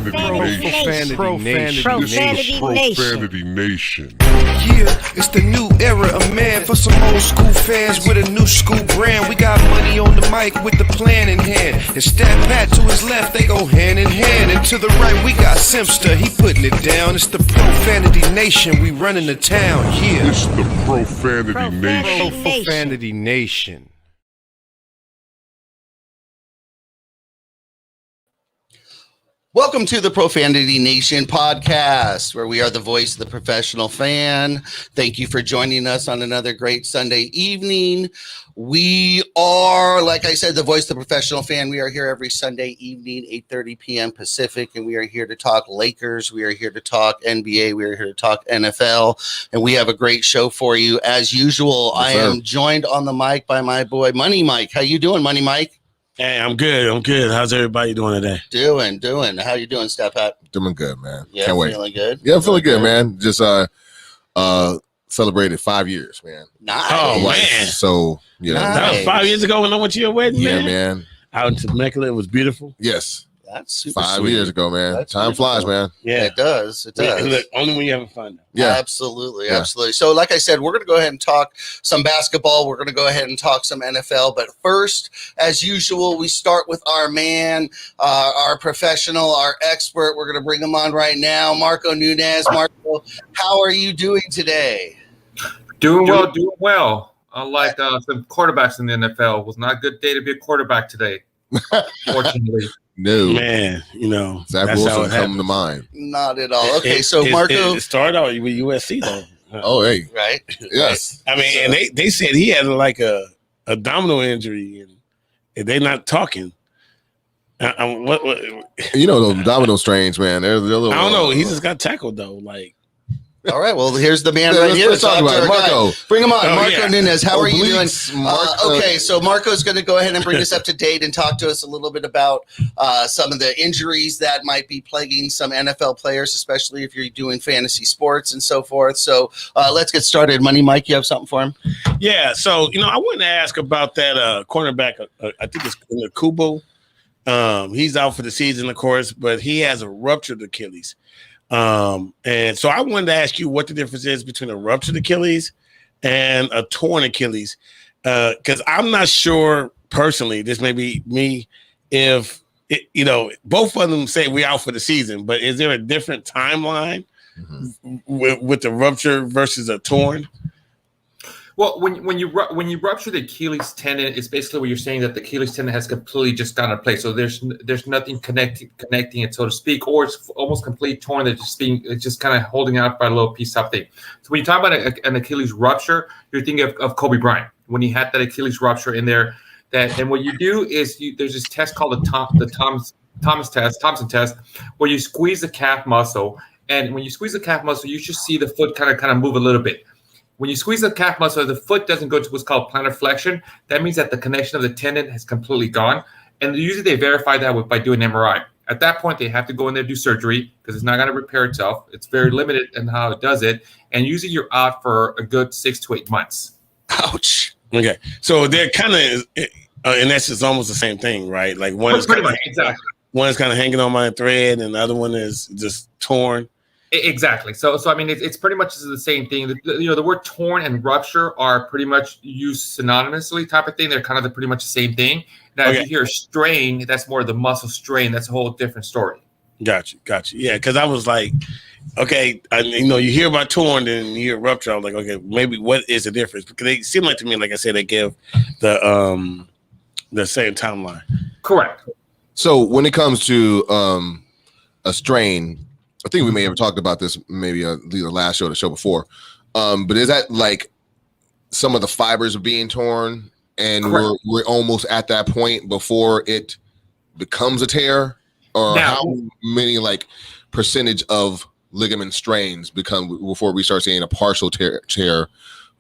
Profanity Nation. Yeah, it's the new era of man for some old school fans with a new school brand. We got money on the mic with the plan in hand. And Stat Pat to his left, they go hand in hand. And to the right, we got Simpster, he putting it down. It's the Profanity Nation, we running the town, yeah. It's the Profanity Nation. Profanity Nation. Welcome to the Profanity Nation podcast, where we are the voice of the professional fan. Thank you for joining us on another great Sunday evening. We are, like I said, the voice of the professional fan. We are here every Sunday evening, 8:30 p.m. Pacific, and we are here to talk Lakers. We are here to talk NBA. We are here to talk NFL, and we have a great show for you. As usual, I am joined on the mic by my boy, Money Mike. How you doing, Money Mike? Hey, I'm good. How's everybody doing today? Doing. How you doing, Step Pat? Doing good, man. Yeah, Can't wait. Feeling good? Yeah, I'm feeling good, man. Just celebrated 5 years, man. Nice. Oh, man. So, yeah. Nice. That was 5 years ago when I went to your wedding, Yeah, man. man. Out in Temecula, it was beautiful. Yes. That's super 5 sweet. years ago, man. That's Time beautiful. flies, man. Yeah. It does. Look, only when you're having fun. Yeah. Absolutely. Yeah. So like I said, we're going to go ahead and talk some basketball. We're going to go ahead and talk some NFL. But first, as usual, we start with our man, our professional, our expert. We're going to bring him on right now, Marco Nunez. Marco, how are you doing today? Doing well. Unlike some quarterbacks in the NFL, it was not a good day to be a quarterback today, fortunately. No. Man, Zach that's how Wilson it come happens. to mind. Not at all. Okay, so Marco. It started out with USC, though. Oh, hey. Right? Yes. I mean, and they said he had like a abdominal injury, and they're not talking. What, You know, those domino strains, man. They're a little. I don't know. He just got tackled, though. Like, All right, well, here's the man Yeah, right let's- here. let's talk about it. our guy. Marco. Bring him on. Oh, Marco yeah. Nunez, how are you doing? Obliques, Okay, so Marco's going to go ahead and bring us up to date and talk to us a little bit about some of the injuries that might be plaguing some NFL players, especially if you're doing fantasy sports and so forth. So let's get started. Money Mike, you have something for him? yeah. So, I wanted to ask about that cornerback. I think it's Kubo. He's out for the season, of course, but he has a ruptured Achilles. And so I wanted to ask you what the difference is between a ruptured Achilles and a torn Achilles. Because I'm not sure personally, this may be me, if both of them say we're out for the season, but is there a different timeline with the rupture versus a torn? Well, when you rupture the Achilles tendon, it's basically what you're saying, that the Achilles tendon has completely just gone out of place. So there's nothing connecting it, so to speak, or it's almost completely torn. It's just kind of holding out by a little piece something. So when you talk about an Achilles rupture, you're thinking of Kobe Bryant when he had that Achilles rupture in there. And what you do is there's this test called the Thompson test, where you squeeze the calf muscle, and when you squeeze the calf muscle, you should see the foot kind of move a little bit. When you squeeze the calf muscle, the foot doesn't go to what's called plantar flexion. That means that the connection of the tendon has completely gone. And usually they verify that by doing MRI. At that point, they have to go in there and do surgery because it's not going to repair itself. It's very limited in how it does it. And usually you're out for a good 6 to 8 months. Ouch. Okay. So they're kind of, in essence, almost the same thing, right? Like one is Pretty much, exactly. one is kind of hanging on by a thread and the other one is just torn. Exactly. So I mean, it's pretty much the same thing. The word torn and rupture are pretty much used synonymously, type of thing. They're kind of pretty much the same thing. Now, Okay. if you hear strain, that's more the muscle strain. That's a whole different story. Gotcha. Yeah, because I was like, okay, you hear about torn and you hear rupture. I was like, okay, maybe what is the difference? Because they seem like to me, like I said, they give the same timeline. Correct. So when it comes to a strain, I think we may have talked about this maybe the last show or the show before. But is that like some of the fibers are being torn and we're almost at that point before it becomes a tear? Or Now, how many like percentage of ligament strains become before we start seeing a partial tear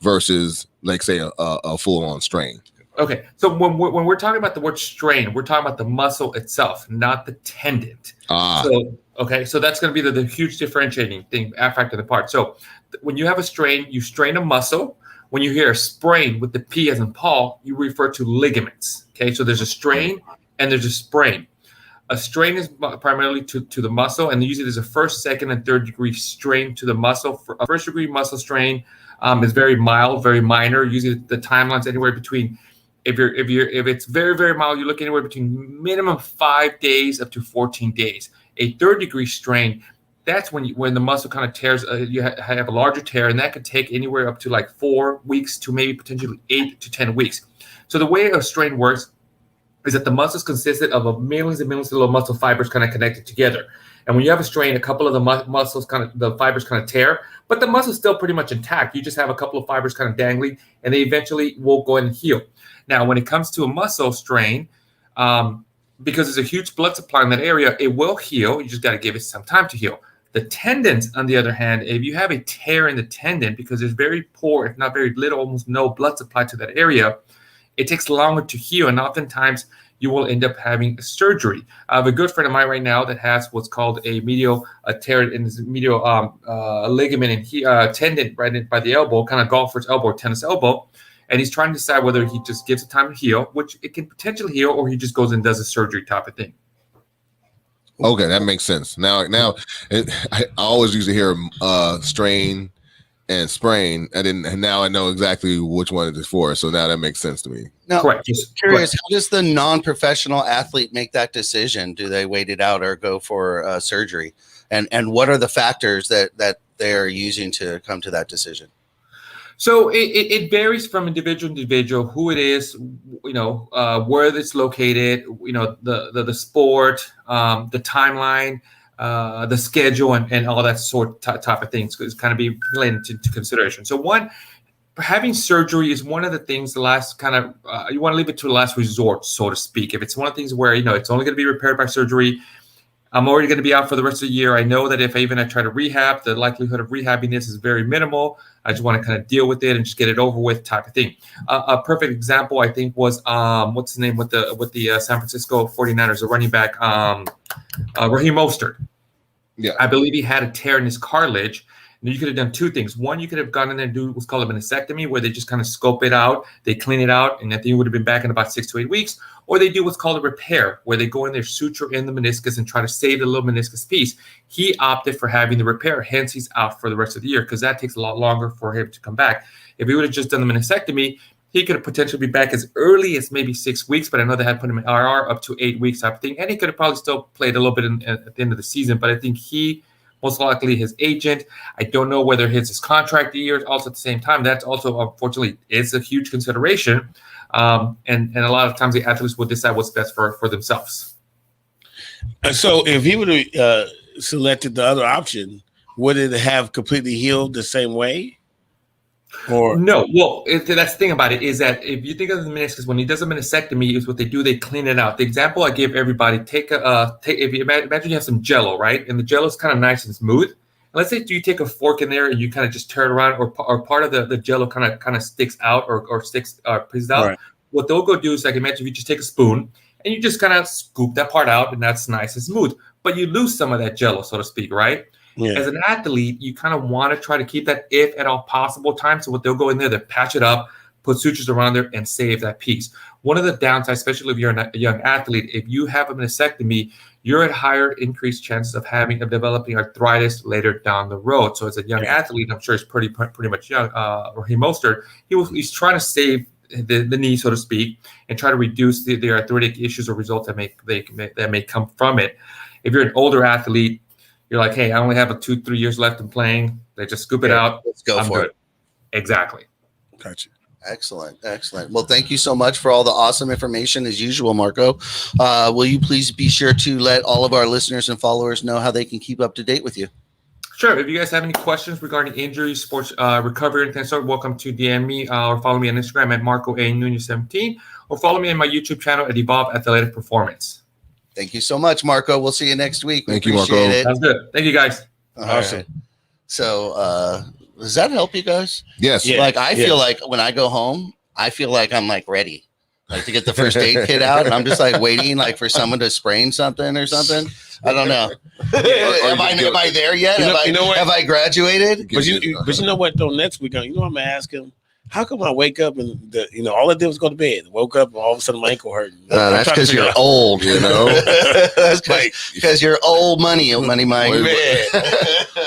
versus like say a full-on strain? Okay, so when we're talking about the word strain, we're talking about the muscle itself, not the tendon. So that's going to be the huge differentiating thing, factor the part. So when you have a strain, you strain a muscle. When you hear a sprain with the P as in Paul, you refer to ligaments. Okay, so there's a strain and there's a sprain. A strain is primarily to the muscle, and usually there's a first, second, and third degree strain to the muscle. For a first degree muscle strain is very mild, very minor. Usually the timeline's anywhere between, if it's very, very mild, you look anywhere between minimum 5 days up to 14 days. A third degree strain, that's when the muscle kind of tears, you have a larger tear, and that could take anywhere up to like 4 weeks to maybe potentially 8 to 10 weeks. So the way a strain works is that the muscles consisted of millions and millions of little muscle fibers kind of connected together. And when you have a strain, a couple of the muscles the fibers kind of tear, but the muscle's still pretty much intact. You just have a couple of fibers kind of dangling, and they eventually will go and heal. Now, when it comes to a muscle strain, because there's a huge blood supply in that area, it will heal. You just got to give it some time to heal. The tendons, on the other hand, if you have a tear in the tendon, because there's very poor, if not very little, almost no blood supply to that area, it takes longer to heal, and oftentimes you will end up having a surgery. I have a good friend of mine right now that has what's called a tear in his medial ligament and tendon right by the elbow, kind of golfer's elbow or tennis elbow, and he's trying to decide whether he just gives it time to heal, which it can potentially heal, or he just goes and does a surgery type of thing. Okay, that makes sense. Now, I always used to hear strain and sprain, and now I know exactly which one it is for. So now that makes sense to me. Now, Correct. curious, how does the non-professional athlete make that decision? Do they wait it out or go for surgery? And what are the factors that they're using to come to that decision? So it varies from individual to individual, who it is, where it's located, the sport, the timeline, the schedule, and all that type of things is kind of be taken into consideration. So having surgery is one of the things, you want to leave it to the last resort, so to speak. If it's one of the things where, it's only going to be repaired by surgery, I'm already going to be out for the rest of the year. I know that if I try to rehab, the likelihood of rehabbing this is very minimal. I just want to kind of deal with it and just get it over with type of thing. A perfect example, I think, was what's his name with the San Francisco 49ers, the running back, Raheem Mostert. Yeah, I believe he had a tear in his cartilage. And you could have done two things. One, you could have gone in there and do what's called a meniscectomy, where they just kind of scope it out, they clean it out, and I think it would have been back in about 6 to 8 weeks. Or they do what's called a repair, where they go in there, suture in the meniscus, and try to save the little meniscus piece. He opted for having the repair, hence he's out for the rest of the year, because that takes a lot longer for him to come back. If he would have just done the meniscectomy, he could have potentially be back as early as maybe 6 weeks, but I know they had put him in IR up to 8 weeks type of thing, and he could have probably still played a little bit at the end of the season. But I think most likely his agent, I don't know whether his contract year also at the same time. That's also, unfortunately, is a huge consideration. And a lot of times the athletes will decide what's best for themselves. So if he would have selected the other option, would it have completely healed the same way? Or no? Well, that's the thing about it, is that if you think of the meniscus, when he does a meniscectomy, is what they do, they clean it out. The example I give everybody, if you imagine you have some Jello, right? And the Jello is kind of nice and smooth. And let's say you take a fork in there and you kind of just turn it around, or part of the Jello kind of sticks out or sticks pieces out. Right. What they'll go do is, like, imagine if you just take a spoon and you just kind of scoop that part out, and that's nice and smooth. But you lose some of that Jello, so to speak, right? Yeah. As an athlete, you kind of want to try to keep that, if at all possible, time. So what they'll go in there, they'll patch it up, put sutures around there, and save that piece. One of the downsides, especially if you're a young athlete, if you have a meniscectomy, you're at higher increased chances of developing arthritis later down the road. So as a young athlete, I'm sure he's pretty much young, Raheem Mostert, he's trying to save the knee, so to speak, and try to reduce the arthritic issues or results that may come from it. If you're an older athlete, you're like, hey, I only have 2-3 years left in playing. They just scoop it out. Let's go for it. Exactly. Gotcha. Excellent. Well, thank you so much for all the awesome information as usual, Marco. Will you please be sure to let all of our listeners and followers know how they can keep up to date with you? Sure. If you guys have any questions regarding injuries, sports recovery, and things, welcome to DM me or follow me on Instagram at Marco A. Nunez 17, or follow me on my YouTube channel at Evolve Athletic Performance. Thank you so much, Marco. We'll see you next week. Thank you, Marco. Sounds good. Thank you, guys. Awesome. Right. So, does that help you guys? Yes. Yeah. Like, I feel like when I go home, I feel like I'm like ready, like to get the first aid kit out, and I'm just like waiting, like for someone to sprain something or something. I don't know. Am I there yet? Have I graduated? But you know what? Though next week, you know, I'm gonna ask him. how come I wake up and all I did was go to bed, woke up and all of a sudden my ankle hurt. That's because you're old, You know? That's because you're old money Mike. Wait,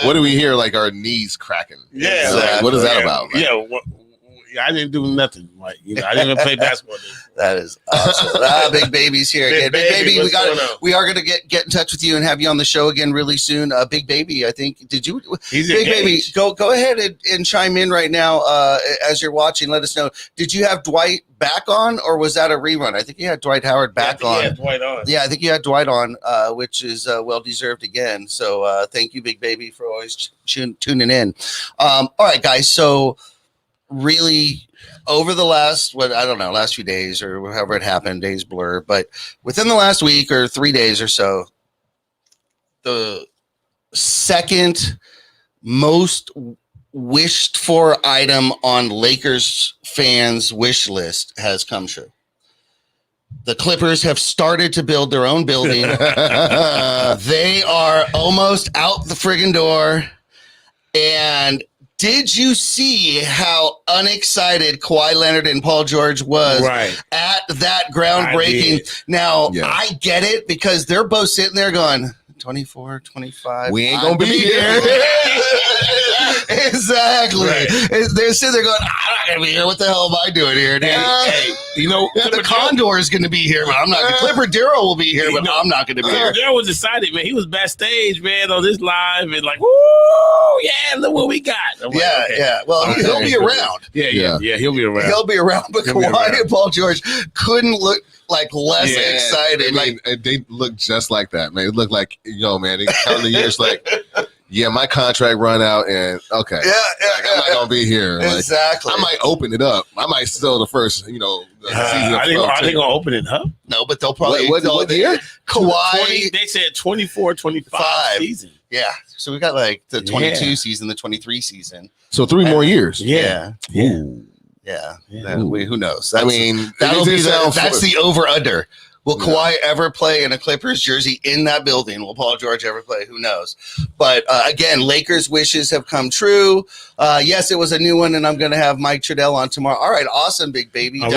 what do we hear? Like our knees cracking. Yeah, So, like, what is that about? Like, I didn't do nothing. Like, I didn't even play basketball. That is awesome. Big Baby's here again. Big Baby, we are gonna get in touch with you and have you on the show again really soon. Big Baby, I think. He's Big Baby, engaged. go ahead and chime in right now as you're watching. Let us know. Did you have Dwight back on, or was that a rerun? I think you had Dwight Howard back on. Yeah, Dwight on. Yeah, I think you had Dwight on, which is well deserved again. So thank you, Big Baby, for always tuning in. All right, guys. So really, over the last last few days or however it happened, days blur, but within the last week or 3 days or so, the second most wished for item on Lakers fans' wish list has come true. The Clippers have started to build their own building. They are almost out the friggin' door. And did you see how unexcited Kawhi Leonard and Paul George was at that groundbreaking? Now, Yeah. I get it because they're both sitting there going, 24, 25. We ain't gonna be here. Exactly. Right. They're sitting there going, I'm not going to be here. What the hell am I doing here, dude? Hey, The Condor is going to be here, but I'm not. Clipper Darrow will be here, but I'm not going to be here. Daryl was excited, man. He was backstage, man, on this live and like, woo, yeah, look what we got. I'm like, Yeah, okay. yeah. Well, Okay, he'll be cool. around. Yeah, he'll be around. He'll be around, but He'll be Kawhi around. and Paul George couldn't look like less Yeah, excited. I mean, they look just like that, man. It looked like, man, they counting the years like, yeah, my contract run out and okay. Yeah, I'm not gonna be here. Like, exactly. I might open it up. I might still the first, season I think are they gonna open it up? No, but they'll probably what year? Kawhi. They said 24, 25 season. Yeah. So we got like the 22 season, the 23 season. So 3 more years. Yeah. Yeah. Yeah. Yeah. Who knows? I mean, That'll be sound that's the over under. Will Yeah. Kawhi ever play in a Clippers jersey in that building? Will Paul George ever play? Who knows? But again, Lakers' wishes have come true. Yes, it was a new one, and I'm going to have Mike Trudell on tomorrow. All right, awesome, Big Baby. We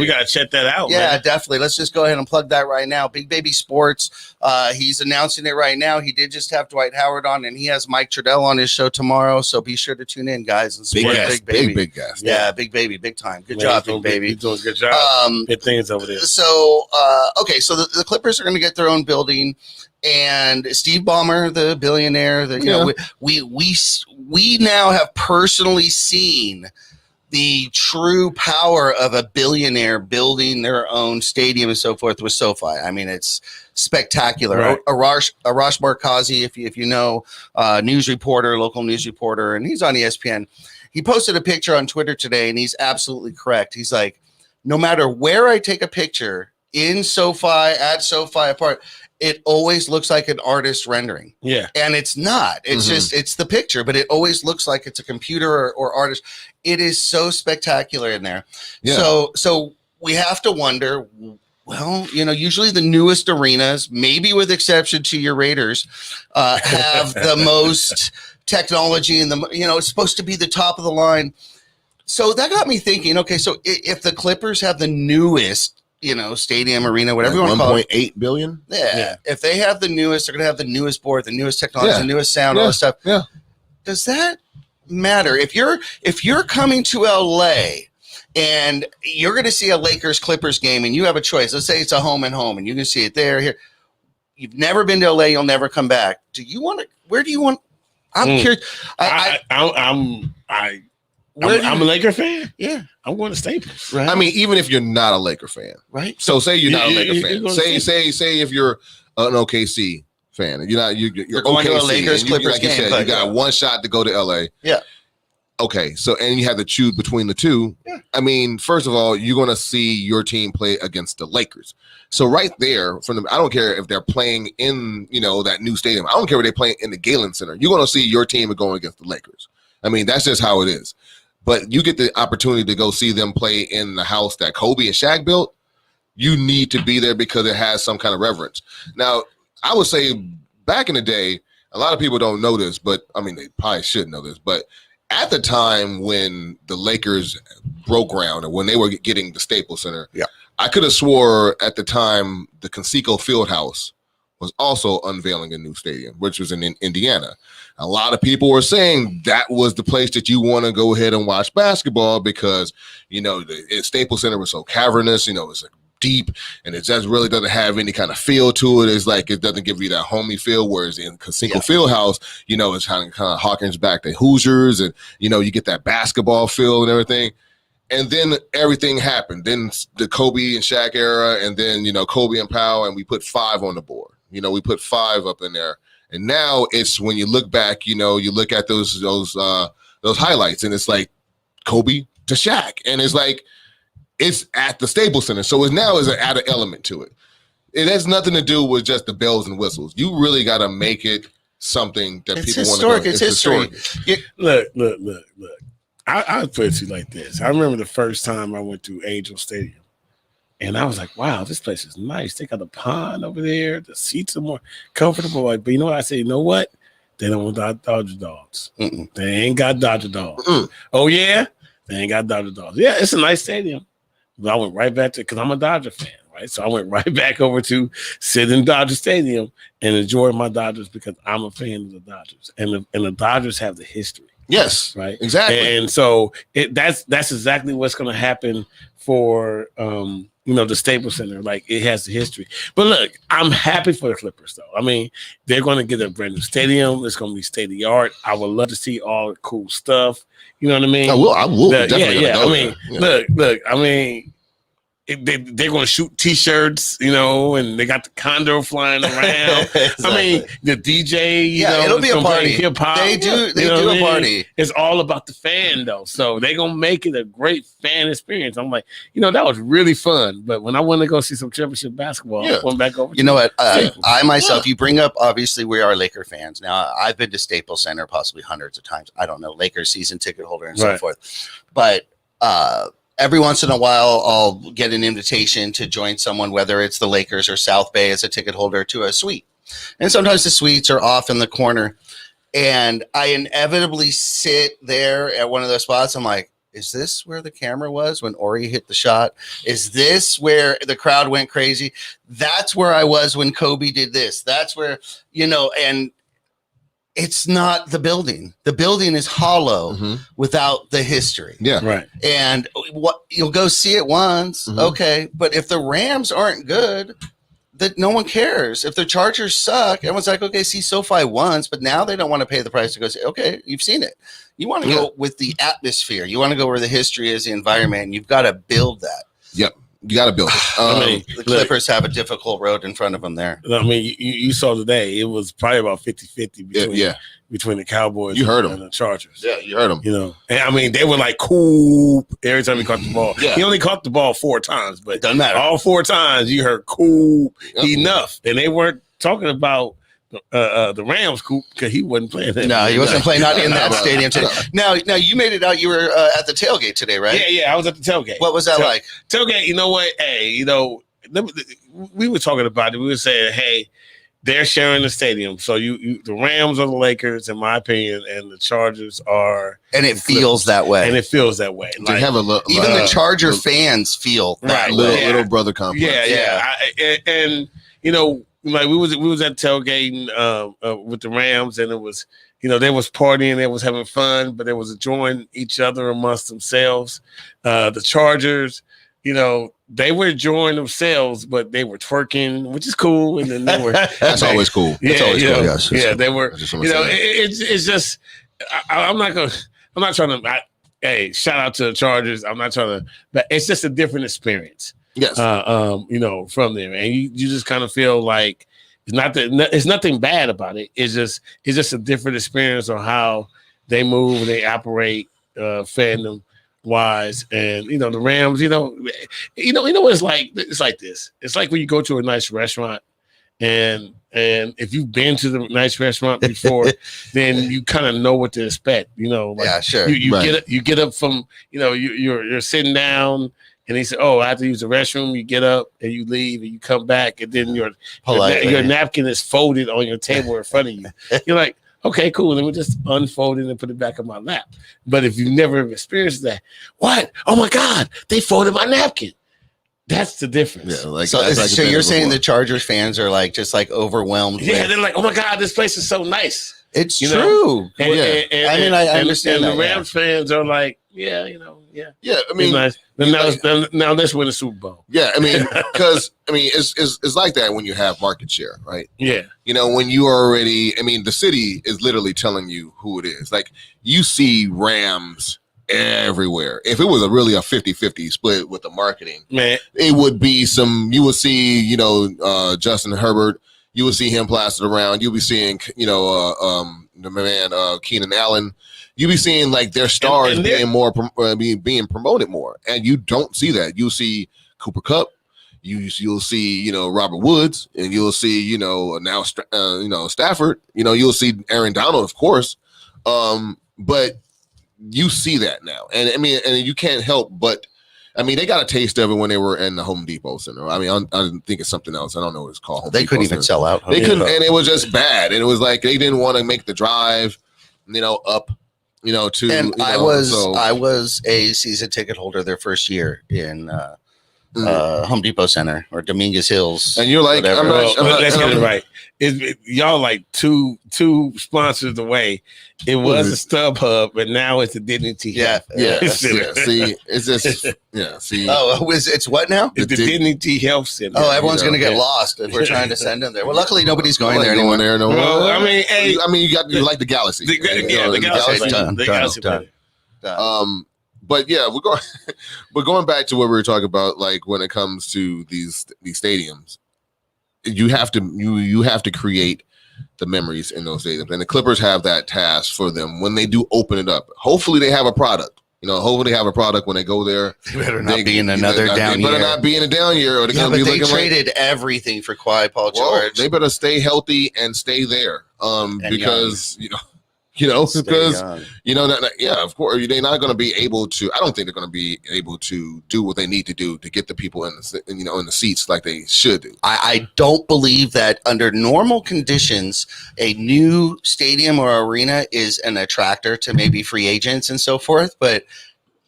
gotta check that out. Yeah, man. definitely. Let's just go ahead and plug that right now. Big Baby Sports. He's announcing it right now. He did just have Dwight Howard on, and he has Mike Trudell on his show tomorrow. So be sure to tune in, guys, and big support guest, Big Baby. big guest. Yeah, Big Baby, big time. Good Man, job, he's Big doing Baby. He's doing a good job. Good things over there. So, okay, so the Clippers are going to get their own building, and Steve Ballmer, the billionaire, we now have personally seen the true power of a billionaire building their own stadium and so forth with SoFi. I mean, it's spectacular. Right. Arash Markazi, if you know, news reporter, local news reporter, and he's on ESPN. He posted a picture on Twitter today, and he's absolutely correct. He's like, no matter where I take a picture in SoFi, at SoFi apart, it always looks like an artist rendering. Yeah. And it's not. It's just, it's the picture, but it always looks like it's a computer or artist. It is so spectacular in there. Yeah. So we have to wonder, well, usually the newest arenas, maybe with exception to your Raiders, have the most technology and it's supposed to be the top of the line. So that got me thinking, okay, so if the Clippers have the newest, stadium, arena, whatever you want to call it. 1.8 billion. Yeah. If they have the newest, they're going to have the newest board, the newest technology, the newest sound, all this stuff. Yeah. Does that matter? If you're coming to LA and you're going to see a Lakers Clippers game and you have a choice, let's say it's a home and home and you can see it there, here. You've never been to LA, you'll never come back. Where do you want? I'm curious. I'm a Laker fan. Yeah. I'm going to Staples. Right. I mean, even if you're not a Laker fan, right. so say you're not a Laker you're fan. gonna Say if you're an OKC fan, and you're going to a OKC, Lakers and you, Clippers like you game, said, but you got one shot to go to LA. Yeah. Okay, so and you have to choose between the two. Yeah. I mean, first of all, you're going to see your team play against the Lakers. So right there, I don't care if they're playing in that new stadium. I don't care if they're playing in the Galen Center. You're going to see your team going against the Lakers. I mean, that's just how it is. But you get the opportunity to go see them play in the house that Kobe and Shaq built. You need to be there because it has some kind of reverence. Now, I would say back in the day, a lot of people don't know this, but I mean, they probably should know this. But at the time when the Lakers broke ground and when they were getting the Staples Center, Yeah. I could have swore at the time the Conseco Fieldhouse was also unveiling a new stadium, which was in Indiana. A lot of people were saying that was the place that you want to go ahead and watch basketball because, the Staples Center was so cavernous, it's like deep and it just really doesn't have any kind of feel to it. It's like it doesn't give you that homey feel, whereas in Conseco Fieldhouse, it's kind of harkens back to Hoosiers and, you get that basketball feel and everything. And then everything happened. Then the Kobe and Shaq era, and then, Kobe and Powell, and we put 5 on the board. We put 5 up in there. And now it's when you look back, you look at those highlights, and it's like Kobe to Shaq. And it's like, it's at the Staples Center. So it now is an added element to it. It has nothing to do with just the bells and whistles. You really got to make it something that It's people want to go. historic. It's history. Look. I'll put it to you like this. I remember the first time I went to Angel Stadium, and I was like, wow, this place is nice. They got a pond over there. The seats are more comfortable. But you know what? I say, you know what? They don't want Dodger dogs. Mm-mm. They ain't got Dodger dogs. Mm-mm. Oh, yeah? They ain't got Dodger dogs. Yeah, it's a nice stadium. But I went right back to, because I'm a Dodger fan, right? So I went right back over to sit in Dodger Stadium and enjoy my Dodgers because I'm a fan of the Dodgers. And the Dodgers have the history. Yes, right, exactly. And so that's exactly what's going to happen for the Staples Center. Like, it has the history. But look, I'm happy for the Clippers, though. I mean, they're going to get a brand new stadium. It's going to be state of the art. I would love to see all the cool stuff. You know what I mean? I will definitely. Yeah. I mean, look. I mean, they're going to shoot T-shirts, and they got the condor flying around. Exactly. I mean, the DJ, it'll be a party. Hip hop. They do a party. It's all about the fan, though. So they're going to make it a great fan experience. I'm like, that was really fun. But when I want to go see some championship basketball, I went back over. You know what? I myself, you bring up, obviously, we are Laker fans. Now, I've been to Staples Center possibly hundreds of times. I don't know, Lakers season ticket holder and so forth. But every once in a while, I'll get an invitation to join someone, whether it's the Lakers or South Bay as a ticket holder, to a suite. And sometimes the suites are off in the corner. And I inevitably sit there at one of those spots. I'm like, is this where the camera was when Ori hit the shot? Is this where the crowd went crazy? That's where I was when Kobe did this. That's where, and it's not the building. The building is hollow without the history. Yeah. Right. And what you'll go see it once. Okay. But if the Rams aren't good, that no one cares. If the Chargers suck, everyone's like, okay, see SoFi once, but now they don't want to pay the price to go say, okay, you've seen it. You want to go with the atmosphere. You want to go where the history is, the environment, and you've got to build that. Yep. You got to build it. The Clippers have a difficult road in front of them there. I mean, you saw today, it was probably about 50-50 between the Cowboys and the Chargers. Yeah, you heard them. And I mean, they were like cool every time he caught the ball. He only caught the ball 4 times, but doesn't matter. All 4 times you heard cool enough. And they weren't talking about the Rams coop because he wasn't playing that. No, he wasn't playing, not in that stadium today. Now you made it out. You were at the tailgate today, right? Yeah, I was at the tailgate. What was that like? Tailgate, you know what? Hey, we were talking about it. We were saying, hey, they're sharing the stadium. So the Rams are the Lakers, in my opinion, and the Chargers are. And it feels that way. And it feels that way. They have even the Charger fans feel that way. Little brother complex. Yeah. And like we was at tailgating with the Rams, and it was, they was partying, they was having fun, but they was enjoying each other amongst themselves. The Chargers, they were enjoying themselves, but they were twerking, which is cool. And then they were that's always cool. Yeah, always cool. Yes, yeah, they were. It's just I'm not trying to. Hey, shout out to the Chargers. I'm not trying to, but it's just a different experience. Yes. From there, and you just kind of feel like it's nothing bad about it. It's just a different experience on how they move, they operate, fandom wise, and the Rams. It's like this. It's like when you go to a nice restaurant, and if you've been to the nice restaurant before, then you kind of know what to expect. Sure. You get up from you're sitting down. And he said, "Oh, I have to use the restroom." You get up and you leave, and you come back, and then your napkin is folded on your table in front of you. You're like, Okay, cool. Let me just unfold it and put it back in my lap. But if you've never experienced that, what? Oh my God, they folded my napkin. That's the difference. Yeah, like So, that's like so it's you're been saying before. the Chargers fans are like just like overwhelmed? Yeah, with- they're like, oh my God, this place is so nice. it's you true. know? And, Yeah. I mean, I understand And the that, yeah. Rams fans are like, yeah, yeah. Yeah, I It's mean, nice. Now let's win the Super Bowl. yeah, I mean, because I mean, it's like that when you have market share, right? Yeah. You know, when you already, I mean, the city is literally telling you who it is. Like, you see Rams everywhere. If it was really a 50-50 split with the marketing, Man, it would be you would see, Justin Herbert, you would see him plastered around. You'll be seeing, the man, Keenan Allen. You'll be seeing like their stars and they're- being more, being promoted more. And you don't see that. You'll see Cooper Kupp. You'll see, Robert Woods, and you'll see, now, Stafford, you'll see Aaron Donald, of course. But you see that now. And I mean, and you can't help but, I mean, they got a taste of it when they were in the Home Depot Center. I mean, I think it's something else. I don't know what it's called. Home They Depot couldn't even Center. sell out. They couldn't, and it was just bad. And it was like they didn't want to make the drive, up, to. And I so- was a season ticket holder their first year in Home Depot Center or Dominguez Hills. and you're like, whatever. I'm not. I'm not let's get it I'm- right. Y'all like two sponsors away. It was a StubHub, but now it's a Dignity. Yeah. Health. Yeah, yeah. Center. See, it's just, yeah. See, Oh, it's what now? It's the Dignity Health Center. Oh, everyone's going to get Yeah. lost if we're trying to send them there. Well, luckily nobody's I going like there going anymore. there no more. Well, I mean, hey, you like the Galaxy. the Galaxy. done, The done, Galaxy. done. But yeah, we're going back to what we were talking about, like when it comes to these stadiums, you have to create the memories in those stadiums, and the Clippers have that task for them when they do open it up. Hopefully, they have a product. Hopefully, they have a product when they go there. They better not be in another down They better year. not be in a down year, or they're Yeah, going to but be they looking like. traded everything for Kawhi Paul Well, George. they better stay healthy and stay there. Because because of course they're not going to be able to. I don't think they're going to be able to do what they need to do to get the people in the seats like they should do. I don't believe that under normal conditions, a new stadium or arena is an attractor to maybe free agents and so forth, but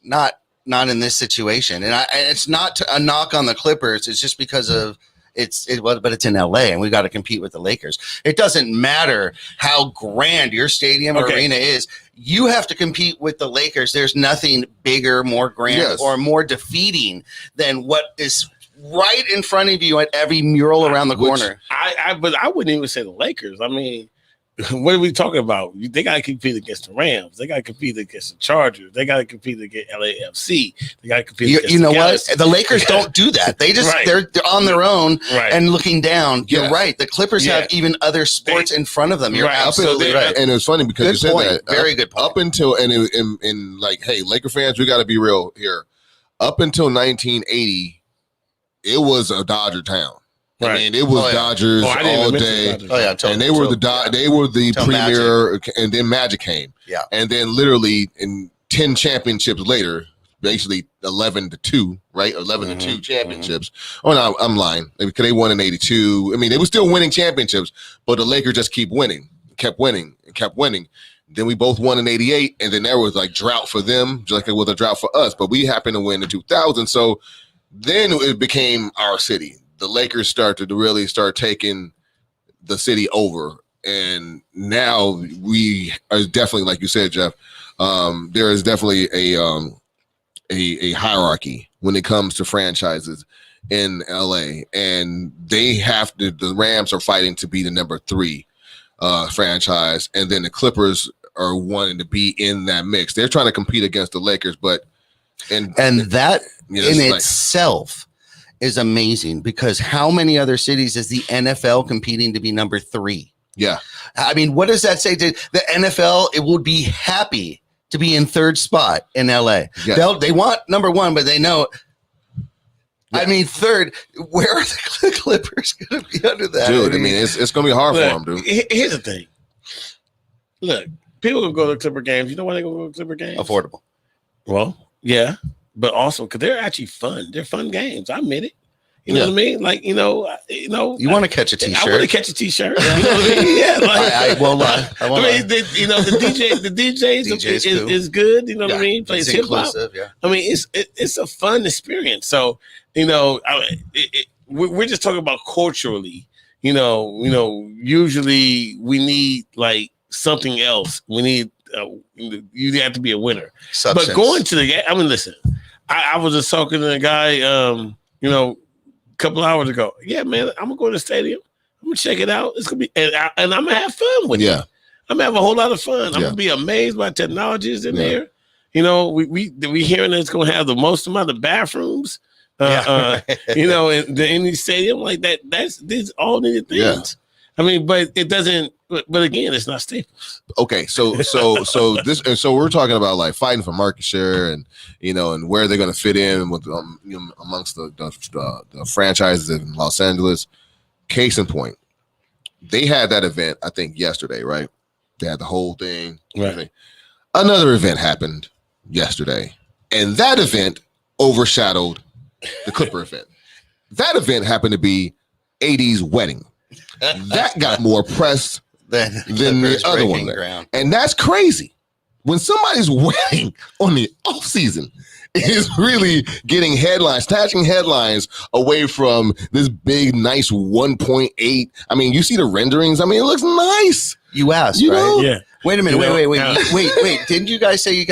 not in this situation. And it's not a knock on the Clippers. It's just because of but it's in LA and we got to compete with the Lakers. It doesn't matter how grand your stadium or arena is. You have to compete with the Lakers. There's nothing bigger, more grand, or more defeating than what is right in front of you at every mural around the corner. But I wouldn't even say the Lakers. I mean, what are we talking about? They got to compete against the Rams. They got to compete against the Chargers. They got to compete against LAFC. They got to compete against You know the what? Galaxy. The Lakers don't do that. They just Right. they're on their own Right. and looking down. You're Yes. right. The Clippers Yeah. have even other sports in front of them. You're Right. absolutely So they- right. And it's funny because Good you said point. that. Very good point. Up until in like, hey, Laker fans, we got to be real here. Up until 1980, it was a Dodger town. I Right. mean, it was Oh, yeah. Dodgers I didn't all even mention day. Dodgers. Oh yeah, totally. And they were they were the Till premier, and then Magic came. Yeah. And then literally in 10 championships later, basically 11-2, right? 11-2 championships. Oh no, I'm lying. Because they won in 82. I mean, they were still winning championships, but the Lakers just kept winning. Then we both won in 88, and then there was like drought for them, just like it was a drought for us. But we happened to win in 2000. So then it became our city. The Lakers started to really start taking the city over. And now we are definitely, like you said, Jeff, there is definitely a hierarchy when it comes to franchises in LA. And the Rams are fighting to be the number 3 franchise. And then the Clippers are wanting to be in that mix. They're trying to compete against the Lakers, And that you know, in it's like- itself is amazing because how many other cities is the NFL competing to be number 3? yeah. I mean, what does that say to the NFL? It would be happy to be in 3rd spot in LA. Yes. They want number 1, but they know. I mean, 3rd. Where are the Clippers going to be under that? Dude, I mean, it's going to be hard for Look, them, dude. Here's the thing. Look, people gonna go to Clipper games. You know why they gonna go to Clipper games? affordable. Well, yeah, but also because they're actually fun. They're fun games. I admit it. You know Yeah. what I mean? Like, you want to catch a I want to t-shirt? catch a t-shirt. You know what I mean? Yeah, like, I won't lie. I won't lie. the DJs DJ's cool. is good. You know what I Yeah, mean? Plays it's hip hop. inclusive, yeah. I mean, it's a fun experience. So, we're just talking about culturally. Usually we need like something else. We need you have to be a winner. Substance. But going to the game, I mean, listen, I was just talking to a guy, a couple hours ago. Yeah, man, I'm gonna go to the stadium. I'm gonna check it out. It's gonna be, and I'm gonna have fun with it. I'm gonna have a whole lot of fun. I'm gonna be amazed by technologies in there. We hearing that it's gonna have the most amount of bathrooms. In any stadium like that. These all needed things. Yeah. I mean, but it doesn't. But again, it's not Staples. Okay, so we're talking about like fighting for market share and and where they're going to fit in with amongst the franchises in Los Angeles. Case in point, they had that event I think yesterday, right? They had the whole thing. Right. Another event happened yesterday, and that event overshadowed the Clipper event. That event happened to be AD's wedding. That got more press than the other one. And that's crazy. When somebody's wedding on the off season is really getting headlines, snatching headlines away from this big, nice 1.8. I mean, you see the renderings. I mean, it looks nice. You asked, You right? know? Yeah. Wait a minute. You know, Wait. Didn't you guys say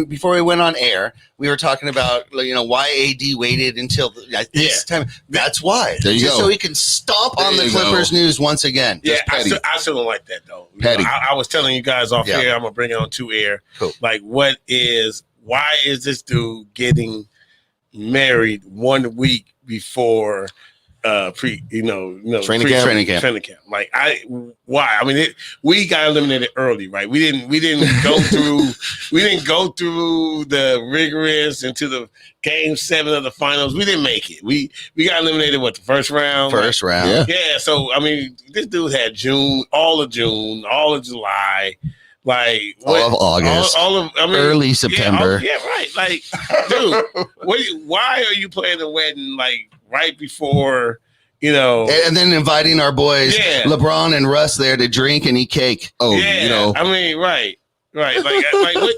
before we went on air, we were talking about why AD waited until this time? That's why. There you Just go. so he can stomp on There the you Clippers news once again. Yeah, petty. I still don't like that though. Petty. I was telling you guys off Yeah. air. I'm gonna bring it on to air. Cool. Like, why is this dude getting married 1 week before Training camp. Training camp. Like, why? I mean, we got eliminated early, right? We didn't go through the rigorous into the game 7 of the finals. We didn't make it. We got eliminated the first round. First round. Yeah. Yeah, so I mean, this dude had all of July, like All of August. Early September. Yeah, right. Like, dude, why are you planning the wedding like right before? And then inviting our boys, Yeah. LeBron and Russ, there to drink and eat cake. Oh, Yeah, I mean, right. Like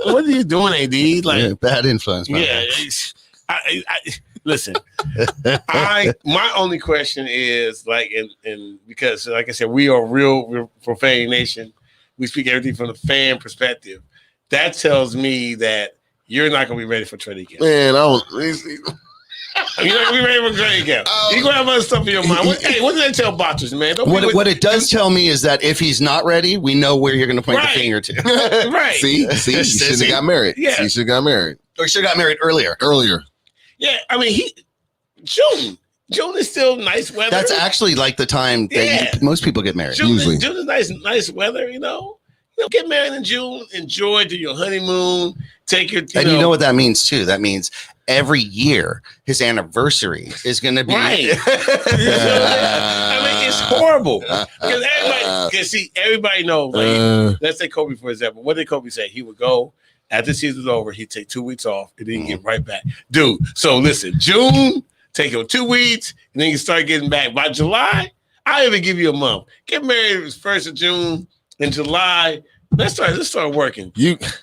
what are you doing, AD? Like, Yeah, bad influence. my yeah. man. Listen. My only question is like, and because like I said, we're Profanity Nation. We speak everything from the fan perspective. That tells me that you're not going to be ready for training camp. Man, I don't. You're not going to be ready for training camp. You're going to have other stuff in your mind. What did they tell Bottas, man? What it does tell me is that if he's not ready, we know where you're going to point Right. the finger to. Right. See, you should have got married. Yeah. You should have got married Or should have got married earlier. earlier. Yeah, I mean, June is still nice weather. That's actually like the time that most people get married. June usually. is nice weather, get married in June, enjoy, do your honeymoon, take your, And you know what that means too? That means every year his anniversary is going to be right. I mean, it's horrible because everybody knows. Like, let's say Kobe, for example. What did Kobe say? He would go after the season's over. He'd take 2 weeks off and then get right back, dude. So listen, June, take your 2 weeks, and then you start getting back by July. I'll even give you a month. Get married 1st of June. In July, let's start working.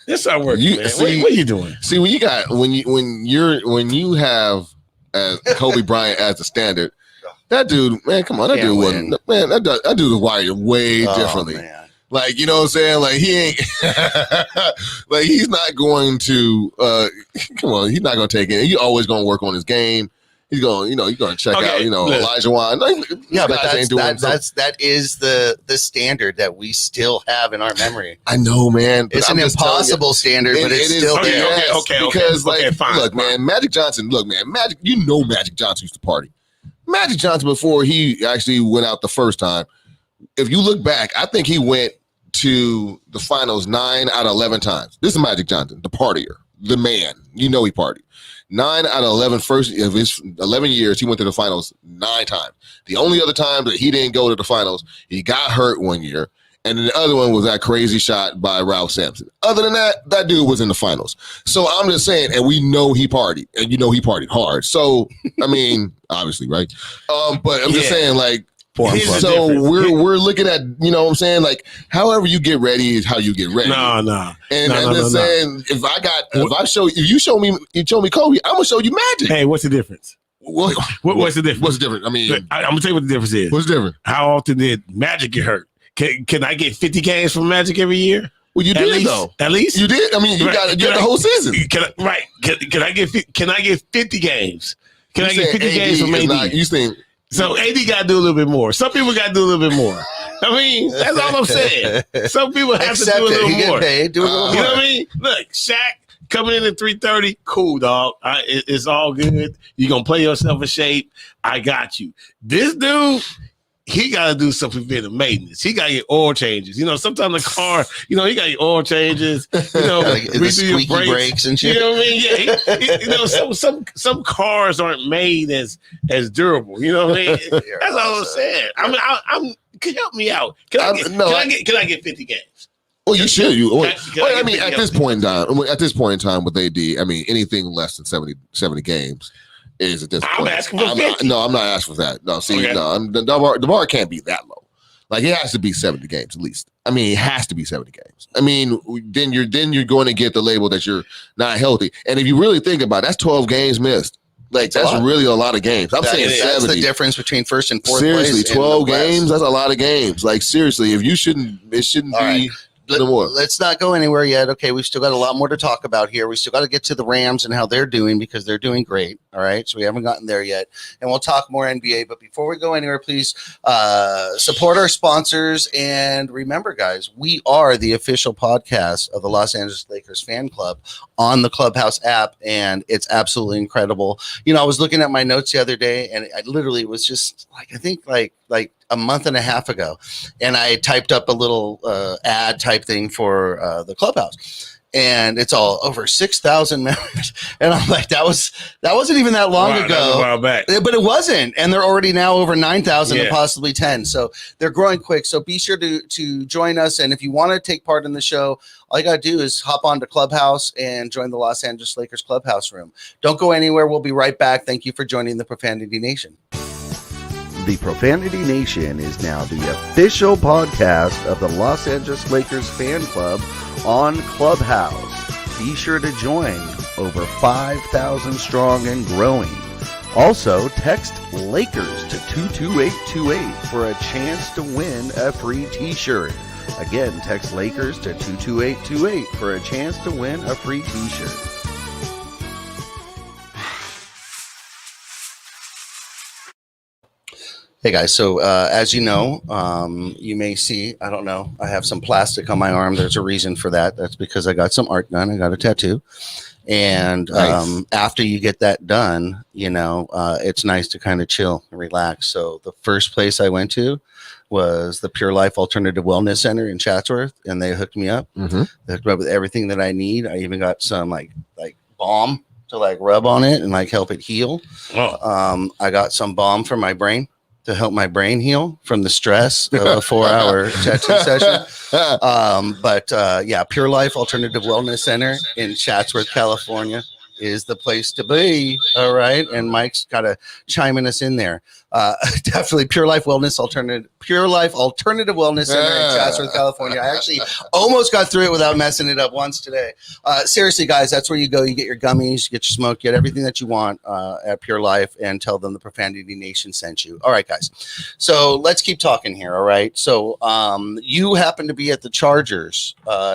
Let's start working, man. See, what are you doing? See, when you have Kobe Bryant as the standard, that dude, man, come on, that Can't dude win. wasn't, man, that dude was wired way differently. Man. Like, you know what I'm saying? Like, he ain't, like, he's not going to, come on, he's not going to take it. He's always going to work on his game. He's going, he's going to check out, Elijah Wan. Yeah, but that is the standard that we still have in our memory. I know, man. It's an impossible standard, but it's still okay, there. okay. Because, fine, look, man, Magic Johnson, Magic Johnson used to party. Magic Johnson, before he actually went out the first time, if you look back, I think he went to the finals 9 out of 11 times. This is Magic Johnson, the partier, the man. He partied. 9 out of 11 first of his 11 years, he went to the finals 9 times. The only other time that he didn't go to the finals, he got hurt one year, And then the other one was that crazy shot by Ralph Sampson. Other than that, that dude was in the finals. So I'm just saying, and we know he partied, and you know he partied hard. So I mean, obviously, right? But I'm just saying, like, Here's the so difference. we're looking at, you know what I'm saying, like, however you get ready is how you get ready. No. And I'm just saying, if you show me Kobe, I'm gonna show you Magic. Hey, what's the difference? What's the difference? What's the difference? I mean, I'm gonna tell you what the difference is. what's different? How often did Magic get hurt? Can I get 50 games from Magic every year? Well, you did though. At least You did. I mean, you got the whole season. Can I get 50 games? Can I get 50 games from AD? You think? So AD got to do a little bit more. Some people got to do a little bit more. I mean, that's all I'm saying. Some people have to do a little more. Do a little You know more. what I mean? Look, Shaq coming in at 330, cool, dog. It's all good. You're going to play yourself in shape. I got you. This dude, he got to do some preventive maintenance. He got to get oil changes. You know, sometimes the car, you know, he got to get oil changes. You know, Like the redo your squeaky brakes and shit. You know what I mean? Yeah, you know, some cars aren't made as durable. You know what I mean? That's all I'm saying. I mean, I'm can you help me out? Can I get 50 games? Well, you should. I mean, get at this point in time with AD, I mean, anything less than 70 games is at this I'm point. asking for 50. No, I'm not asking for that. No, see, Okay. no, the bar can't be that low. Like, it has to be 70 games at least. I mean, it has to be 70 games. I mean, then you're going to get the label that you're not healthy. And if you really think about it, that's 12 games missed. Like, that's really a lot of games. I'm saying 70. That's the difference between first and fourth Seriously, place. in 12 the West. games, that's a lot of games. Like, seriously, it shouldn't All right. be no more. Let's not go anywhere yet. Okay, we've still got a lot more to talk about here. We still got to get to the Rams and how they're doing because they're doing great. All right, so we haven't gotten there yet, and we'll talk more NBA. But before we go anywhere, please support our sponsors and remember, guys, we are the official podcast of the Los Angeles Lakers fan club on the Clubhouse app, and it's absolutely incredible. You know, I was looking at my notes the other day, and I literally was just like, I think like a month and a half ago, and I typed up a little ad type thing for the Clubhouse, and it's all over 6,000 members, and I'm like, that wasn't even that long Wow, ago. that was a while back. But it wasn't, and they're already now over 9,000 and Yeah. possibly 10. So they're growing quick. So be sure to join us, and if you want to take part in the show, all you got to do is hop on to Clubhouse and join the Los Angeles Lakers Clubhouse room. Don't go anywhere. We'll be right back. Thank you for joining the Profanity Nation. The Profanity Nation is now the official podcast of the Los Angeles Lakers fan club on Clubhouse. Be sure to join, over 5,000 strong and growing. Also, text Lakers to 22828 for a chance to win a free t-shirt. Again, text Lakers to 22828 for a chance to win a free t-shirt. Hey guys, so as you know, you may see, I don't know, I have some plastic on my arm. There's a reason for that. That's because I got some art done. I got a tattoo. And Nice. after you get that done, you know, it's nice to kind of chill and relax. So the first place I went to was the Pure Life Alternative Wellness Center in Chatsworth, and they hooked me up. Mm-hmm. They hooked me up with everything that I need. I even got some like balm to like rub on it and like help it heal. Oh, I got some balm for my brain to help my brain heal from the stress of a 4-hour tattoo session. Yeah, Pure Life Alternative Wellness Center in Chatsworth, California is the place to be. All right. And Mike's got to chiming us in there. Definitely Pure Life Alternative Wellness Center in Chatsworth, California. I actually almost got through it without messing it up once today. Seriously, guys, that's where you go. You get your gummies, you get your smoke, you get everything that you want at Pure Life, and tell them the Profanity Nation sent you. All right, guys. So let's keep talking here. All right. So you happened to be at the Chargers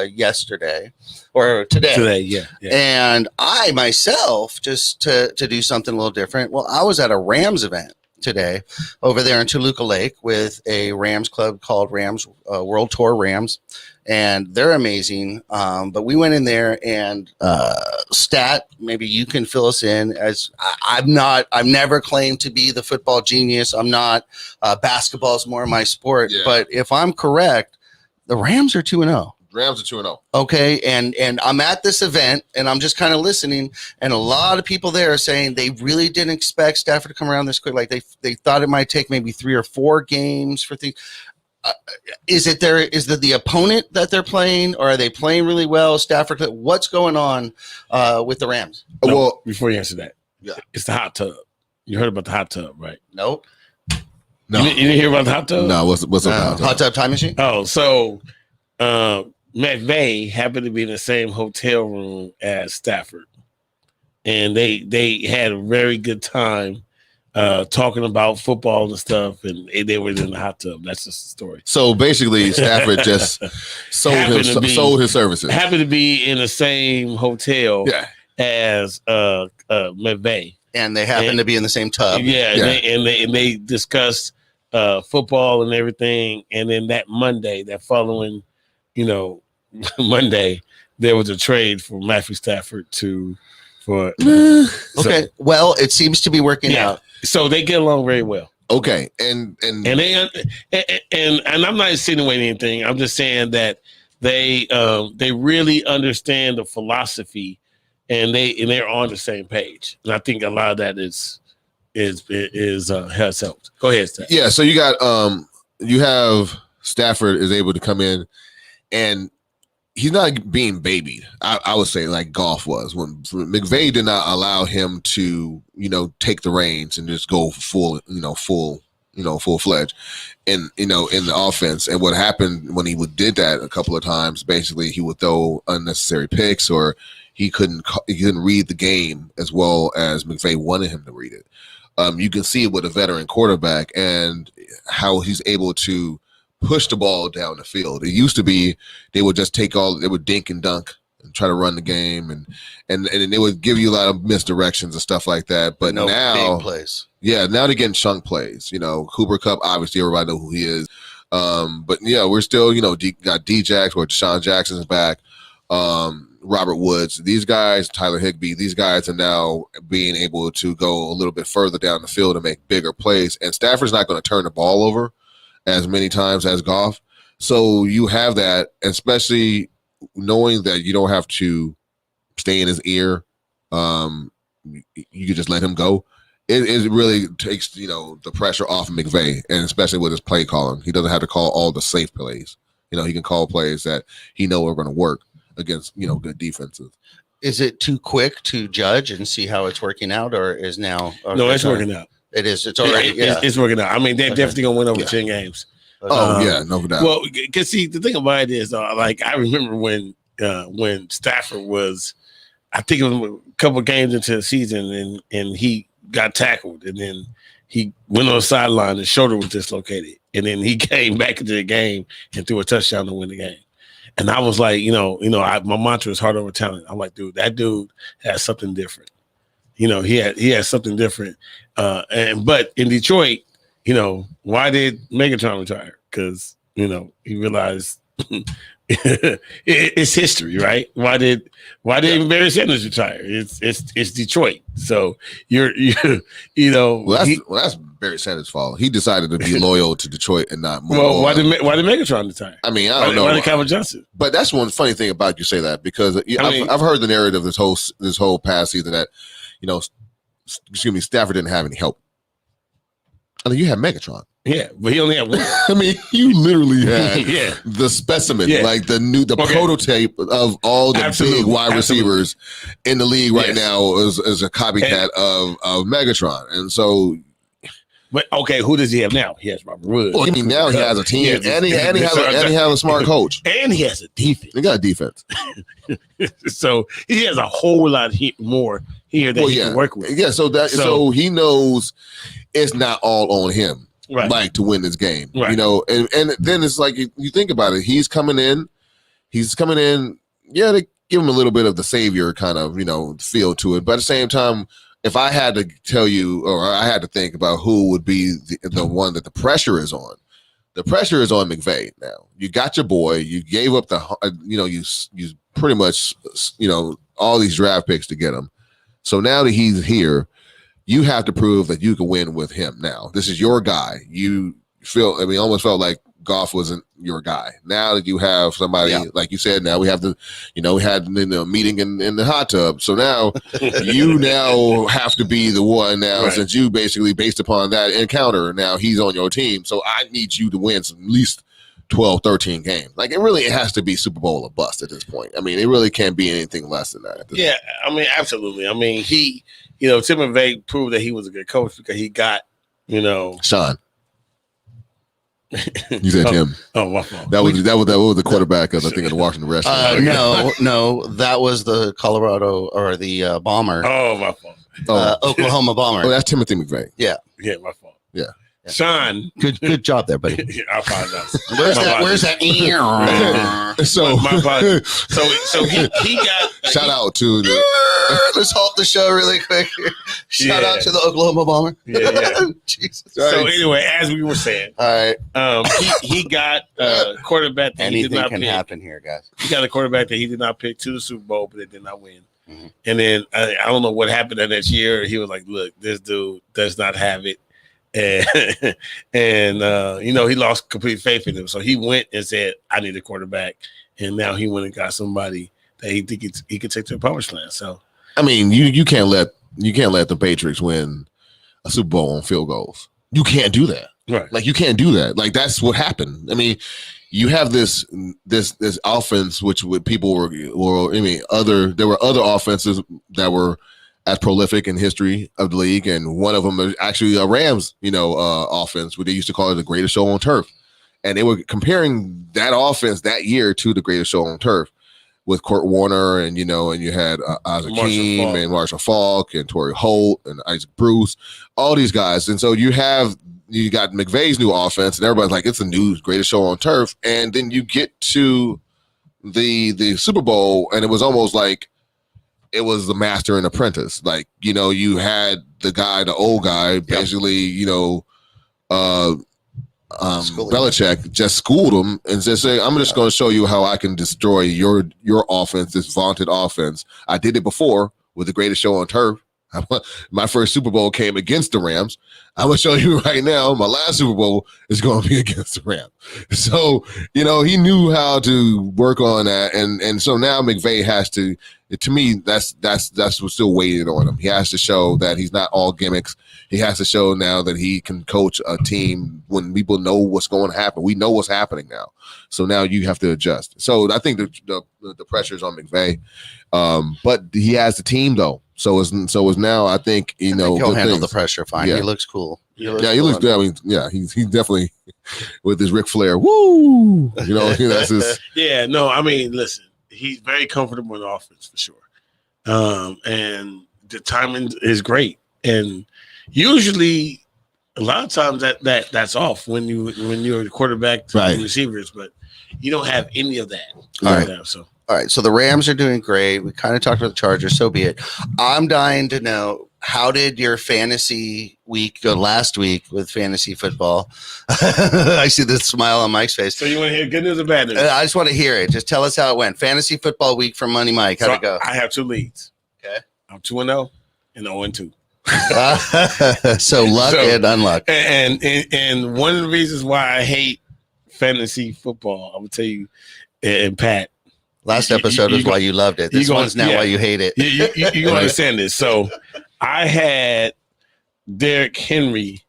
yesterday or today. yeah. And I myself, just to do something a little different, well, I was at a Rams event today over there in Toluca Lake with a Rams club called Rams World Tour Rams, and they're amazing. But we went in there and Stat, maybe you can fill us in, as I've never claimed to be the football genius. I'm not. Basketball is more my sport. Yeah. But if I'm correct, the Rams are 2-0. Rams are 2-0. Okay, and I'm at this event, and I'm just kind of listening, and a lot of people there are saying they really didn't expect Stafford to come around this quick. Like they thought it might take maybe 3 or 4 games for things. Is it the opponent that they're playing, or are they playing really well? Stafford, what's going on with the Rams? No, Well, before you answer that, Yeah. it's the hot tub. You heard about the hot tub, right? Nope. no, You didn't hear about the hot tub? no. What's up? Hot tub time machine? Oh, so McVay happened to be in the same hotel room as Stafford, and they had a very good time talking about football and stuff, and they were in the hot tub. That's just the story. So basically, Stafford just Happened to be- sold his services. Happened to be in the same hotel Yeah. as McVay. And they happen to be in the same tub. Yeah, Yeah. And they discussed football and everything. And then that Monday, that following, Monday, there was a trade for Matthew Stafford for. Okay. Well, it seems to be working Yeah. out. So they get along very well. Okay, and I'm not insinuating anything. I'm just saying that they really understand the philosophy, and they're on the same page. And I think a lot of that has helped. Go ahead, Steph. yeah. So you have Stafford is able to come in, and he's not being babied. I would say like Goff was when McVay did not allow him to take the reins and just go full fledged in the offense. And what happened when he did that a couple of times, basically he would throw unnecessary picks, or he couldn't read the game as well as McVay wanted him to read it. You can see it with a veteran quarterback and how he's able to push the ball down the field. It used to be they would just they would dink and dunk and try to run the game, and they would give you a lot of misdirections and stuff like that. But No now, big plays. yeah, now they're getting chunk plays. Cooper Kupp, obviously everybody know who he is. But yeah, we're still got D-Jax, where Deshaun Jackson's back. Robert Woods, these guys, Tyler Higbee, these guys are now being able to go a little bit further down the field and make bigger plays. And Stafford's not going to turn the ball over as many times as Goff. So you have that, especially knowing that you don't have to stay in his ear. You can just let him go. It really takes, the pressure off of McVay, and especially with his play calling. He doesn't have to call all the safe plays. He can call plays that he know are going to work against, good defenses. Is it too quick to judge and see how it's working out, or is now? No, it's working out. It is. It's already. Yeah. It's working out. I mean, they're Okay. definitely gonna win over Yeah. 10 games. Oh, yeah, no doubt. Well, because see, the thing about it is, like I remember when Stafford was, I think it was a couple games into the season, and he got tackled, and then he went on the sideline, his shoulder was dislocated, and then he came back into the game and threw a touchdown to win the game. And I was like, my mantra is heart over talent. I'm like, dude, that dude has something different. He has something different. But in Detroit, why did Megatron retire? Because he realized it's history, right? Why did Barry Sanders retire? It's Detroit. So that's Barry Sanders' fault. He decided to be loyal to Detroit and not move. Well, on. why did Megatron retire? I mean, I don't know. Why did Calvin Johnson? But that's one funny thing about you say that, because I've heard the narrative this whole past season that Stafford didn't have any help. I mean, you had Megatron. Yeah, but he only had one. I mean, you literally had Yeah. the specimen, Yeah. like the Okay. prototype of all the Absolutely. big wide Absolutely. receivers in the league right Yes. now is a copycat of Megatron. And so, But okay, who does he have now? He has Robert Woods. well, I mean, now he has a team, and he has a smart coach. And he has a defense. He got a defense. So he has a whole lot more here that he can work with. Yeah, so he knows it's not all on him. Right. Like to win this game, Right. and then it's like you think about it. He's coming in. Yeah, they give him a little bit of the savior kind of feel to it, but at the same time, if I had to tell you, or I had to think about who would be the one that the pressure is on McVay. Now you got your boy. You gave up you pretty much all these draft picks to get him. So now that he's here, you have to prove that you can win with him. Now, this is your guy. Almost felt like Goff wasn't your guy. Now that you have somebody, like you said, now we have we had a meeting in the hot tub. So now you now have to be the one now, Right. since you basically, based upon that encounter, now he's on your team. So I need you to win at least 12, 13 games. Like it has to be Super Bowl or bust at this point. I mean, it really can't be anything less than that. Yeah, I mean, absolutely. I mean, Tim McVay proved that he was a good coach because he got, Sean. You said Tim. Oh, my fault. That was the quarterback of, I think, of the Washington Redskins. No, that was the Colorado or the Bomber. Oh, my fault. Oklahoma Bomber. Oh, that's Timothy McVay. Yeah, my fault. Yeah. Sean. Good job there, buddy. I apologize. Where's that? So my apologies. So he got shout out to the let's halt the show really quick. Shout out to the Oklahoma Bomber. Yeah. Jesus. So anyway, as we were saying, all right. He got a quarterback that he did Anything not can pick. happen here, guys. He got a quarterback that he did not pick to the Super Bowl, but they did not win. Mm-hmm. And then I don't know what happened that next year. He was like, "Look, this dude does not have it." And he lost complete faith in him. So he went and said, I need a quarterback. And now he went and got somebody that he think he could take to the promised land. So I mean, you can't let the Patriots win a Super Bowl on field goals. You can't do that. right. Like you can't do that. Like that's what happened. I mean, you have this offense which people were there were other offenses that were as prolific in history of the league, and one of them is actually a Rams, offense, what they used to call it the greatest show on turf. And they were comparing that offense that year to the greatest show on turf with Kurt Warner and you had Isaac Keem and Marshall Faulk and Torrey Holt and Isaac Bruce, all these guys. And so you got McVay's new offense, and everybody's like, it's the new greatest show on turf. And then you get to the Super Bowl, and it was almost like it was the master and apprentice. Like, you had the old guy, basically, Belichick just schooled him and said, I'm just going to show you how I can destroy your offense, this vaunted offense. I did it before with the greatest show on turf. My first Super Bowl came against the Rams. I'm going to show you right now, my last Super Bowl is going to be against the Rams. So, he knew how to work on that. And so now McVay has to me, that's what's still waiting on him. He has to show that he's not all gimmicks. He has to show now that he can coach a team when people know what's going to happen. We know what's happening now. So now you have to adjust. So I think the pressure's on McVay. But he has the team though. So is now. I think he'll handle the pressure fine. Yeah. He looks cool. He looks good. I mean, yeah, he's definitely with his Ric Flair. Woo! That's his. Yeah, no, I mean, listen, he's very comfortable in offense for sure, and the timing is great. And usually, a lot of times that's off when you're the quarterback to the receivers, but you don't have any of that. All right, so the Rams are doing great. We kind of talked about the Chargers, so be it. I'm dying to know, how did your fantasy week go last week with fantasy football? I see the smile on Mike's face. So you want to hear good news or bad news? I just want to hear it. Just tell us how it went. Fantasy football week from Money Mike. How'd it go? I have 2 leads. Okay. I'm 2-0 and 0-2. So luck and unluck. And one of the reasons why I hate fantasy football, I'm going to tell you, and Pat, last episode was why you loved it. This one's now why you hate it. You understand this. So I had Derrick Henry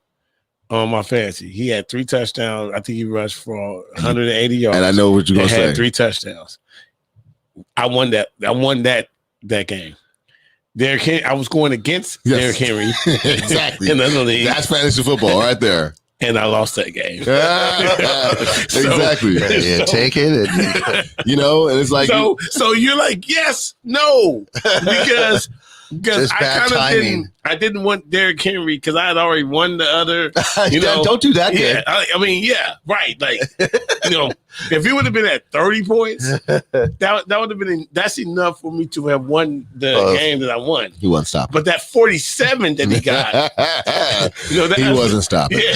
on my fantasy. He had 3 touchdowns. I think he rushed for 180 yards. And I know what you're going to say. Had 3 touchdowns. I won that game. Derrick Henry, I was going against Derrick Henry. Exactly. In the league. That's fantasy football right there. And I lost that game. Exactly. Yeah, take it. And it's like so you're like, yes, no, because I didn't want Derrick Henry because I had already won the other. Don't do that. Yeah, right. Like, if it would have been at 30 points, that would have been that's enough for me to have won the game that I won. He wasn't stopping. But that 47 that he got, he wasn't stopping. Yeah.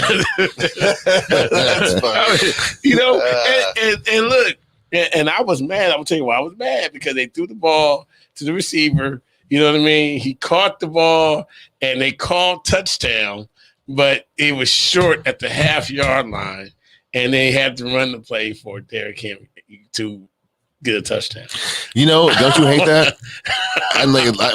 That's funny. And look, and I was mad. I'm gonna tell you why I was mad, because they threw the ball to the receiver. You know what I mean? He caught the ball and they called touchdown, but it was short at the half-yard line, and they had to run the play for Derrick Henry to get a touchdown. You know, don't you hate that? I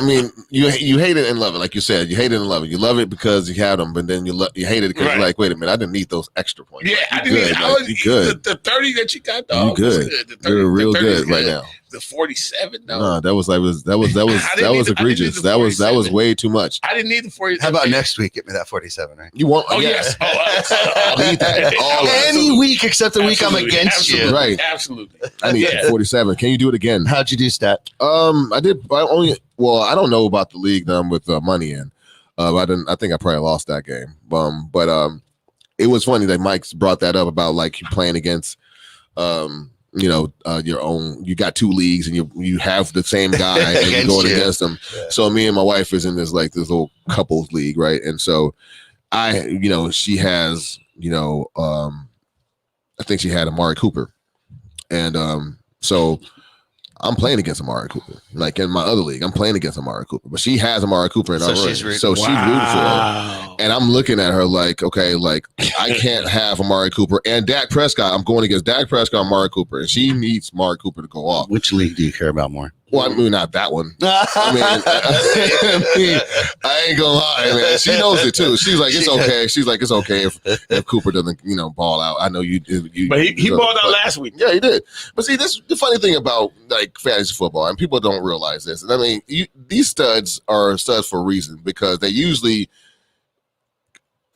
mean, you hate it and love it, like you said. You hate it and love it. You love it because you had them, but then you hate it because you're like, wait a minute, I didn't need those extra points. Yeah, like, I didn't need. You good. The 30 that you got, though, You good. The 30, You're real the 30 good right now. The 47, though. No, that was egregious. That was way too much. I didn't need the 47. How about next week? Get me that 47, right? You want? Oh, yes. yes. I need that. All of it. Any week except the week I'm Absolutely. against you. Absolutely. Right. Absolutely. I need 47. Can you do it again? How'd you do, Stat? I did. I don't know about the league that I'm with money in. I think I probably lost that game. But it was funny that Mike's brought that up about like you playing against, your own. You got two leagues and you have the same guy and you're going against them. Yeah. So me and my wife is in this little couples league, right? And so she has, I think she had Amari Cooper, and so I'm playing against Amari Cooper. Like in my other league, I'm playing against Amari Cooper, but she has Amari Cooper in her league. She's rooting for her. And I'm looking at her like, okay, like I can't have Amari Cooper and Dak Prescott. I'm going against Dak Prescott and Amari Cooper, and she needs Amari Cooper to go off. Which league do you care about more? Well, I mean, not that one. I ain't gonna lie, man. She knows it too. She's like, it's okay. She's like, it's okay if Cooper doesn't, ball out. I know you. But he balled out last week. Yeah, he did. But see, this the funny thing about like fantasy football, and people don't realize this. And I mean, these studs are studs for a reason because they usually,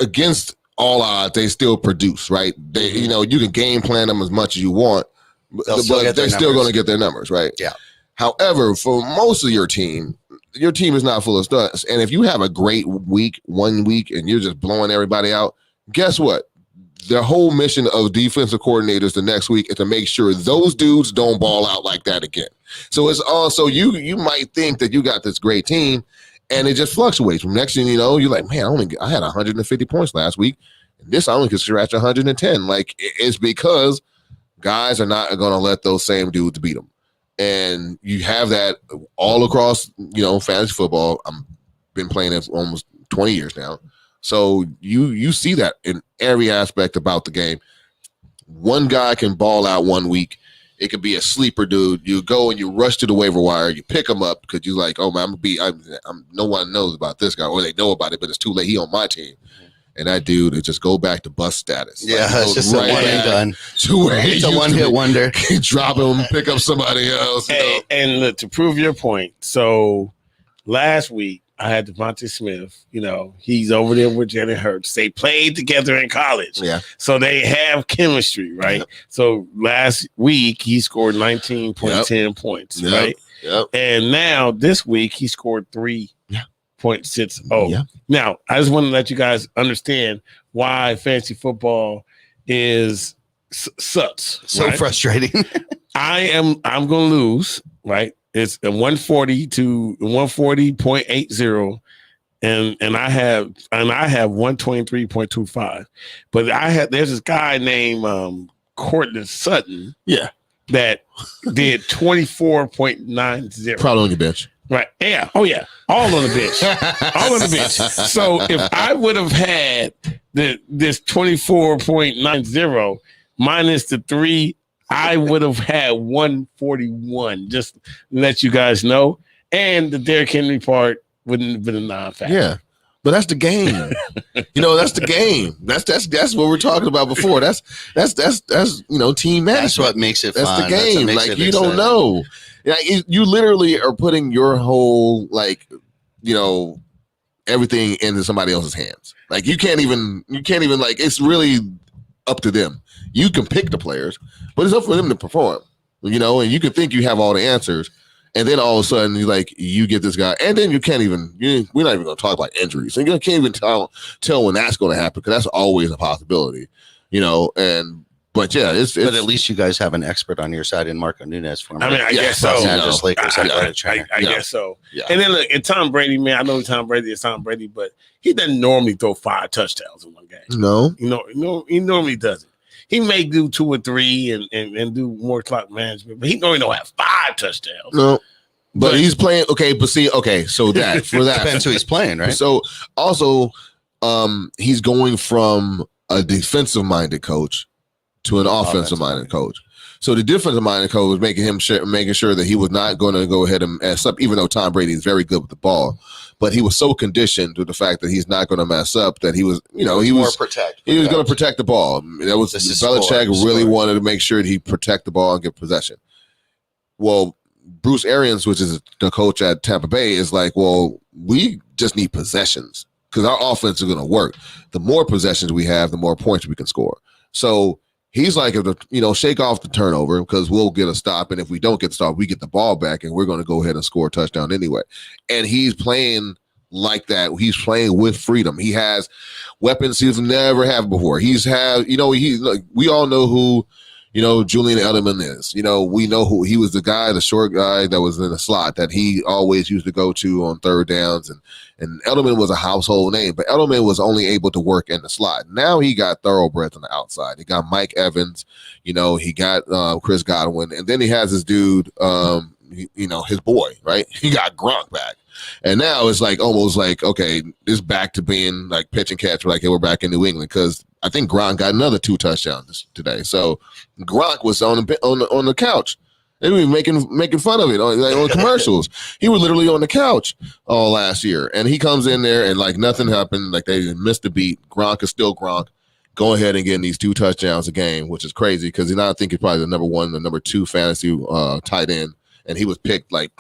against all odds, they still produce. Right? They, you can game plan them as much as you want, but they're still going to get their numbers. Right? Yeah. However, for most of your team is not full of studs. And if you have a great week, 1 week, and you're just blowing everybody out, guess what? The whole mission of defensive coordinators the next week is to make sure those dudes don't ball out like that again. So it's also you might think that you got this great team, and it just fluctuates. From next thing you know, you're like, man, I had 150 points last week, and this I only could scratch 110. Like it's because guys are not going to let those same dudes beat them. And you have that all across, fantasy football. I've been playing it for almost 20 years now. So you see that in every aspect about the game. One guy can ball out 1 week. It could be a sleeper dude. You go and you rush to the waiver wire. You pick him up because you're like, oh, man, no one knows about this guy. Or they know about it, but it's too late. He on my team. And that dude is just go back to bust status. Yeah, it's just right a one and done. It's a one-hit wonder. Drop him, pick up somebody else. And look, to prove your point, so last week I had Devontae Smith. He's over there with Jalen Hurts. They played together in college. Yeah. So they have chemistry, right? Yep. So last week he scored 19.10 points, right? Yep. And now this week he scored 3.60. Yeah. Now, I just want to let you guys understand why fantasy football is sucks. So right? frustrating. I'm going to lose, right? It's a 140 to 140.80, and I have 123.25. But there's this guy named Courtland Sutton, that did 24.90. Probably on your bench. Right. Yeah. Oh, yeah. All on the bench. All on the bench. So if I would have had this 24.90 minus the 3, I would have had 141. Just to let you guys know. And the Derrick Henry part wouldn't have been a non-factor. Yeah. But that's the game. That's the game. That's what we're talking about before. That's team management. That's what makes it fun. That's the game. Like you don't know. You literally are putting your whole everything into somebody else's hands. Like you can't even like it's really up to them. You can pick the players, but it's up for them to perform. And you can think you have all the answers. And then all of a sudden, you get this guy, and then we're not even going to talk about injuries. And you can't even tell when that's going to happen because that's always a possibility, But yeah, it's but at least you guys have an expert on your side in Marco Nunez for me. I mean, I guess so. I guess so. Yeah. And then look, and Tom Brady, man, I know Tom Brady is Tom Brady, but he doesn't normally throw 5 touchdowns in one game. No, he normally doesn't. He may do 2 or 3 and do more clock management, but he normally don't have 5 touchdowns. No, but he's playing. Okay, but see, so that for that depends who he's playing, right? So also, he's going from a defensive minded coach to an offensive minded coach. So the defensive minded coach was making sure that he was not going to go ahead and mess up, even though Tom Brady is very good with the ball. But he was so conditioned to the fact that he's not going to mess up that he was, he was more protect. He was going to protect the ball. That was Belichick really wanted to make sure that he protect the ball and get possession. Well, Bruce Arians, which is the coach at Tampa Bay, is like, well, we just need possessions because our offense is going to work. The more possessions we have, the more points we can score. So he's like, shake off the turnover because we'll get a stop. And if we don't get the stop, we get the ball back and we're going to go ahead and score a touchdown anyway. And he's playing like that. He's playing with freedom. He has weapons he's never had before. We all know who, Julian Edelman is. We know who he was, the short guy that was in the slot that he always used to go to on third downs. And Edelman was a household name, but Edelman was only able to work in the slot. Now he got thoroughbreds on the outside. He got Mike Evans, he got Chris Godwin, and then he has his dude, his boy, right? He got Gronk back. And now it's like almost like, okay, it's back to being like pitch and catch. We're like, hey, we're back in New England because I think Gronk got another 2 touchdowns today. So Gronk was on the couch. They were making fun of it on commercials. He was literally on the couch all last year, and he comes in there and like nothing happened. Like they missed the beat. Gronk is still Gronk. Go ahead and getting these 2 touchdowns a game, which is crazy because I think he's probably the number 1, the number 2 fantasy tight end, and he was picked like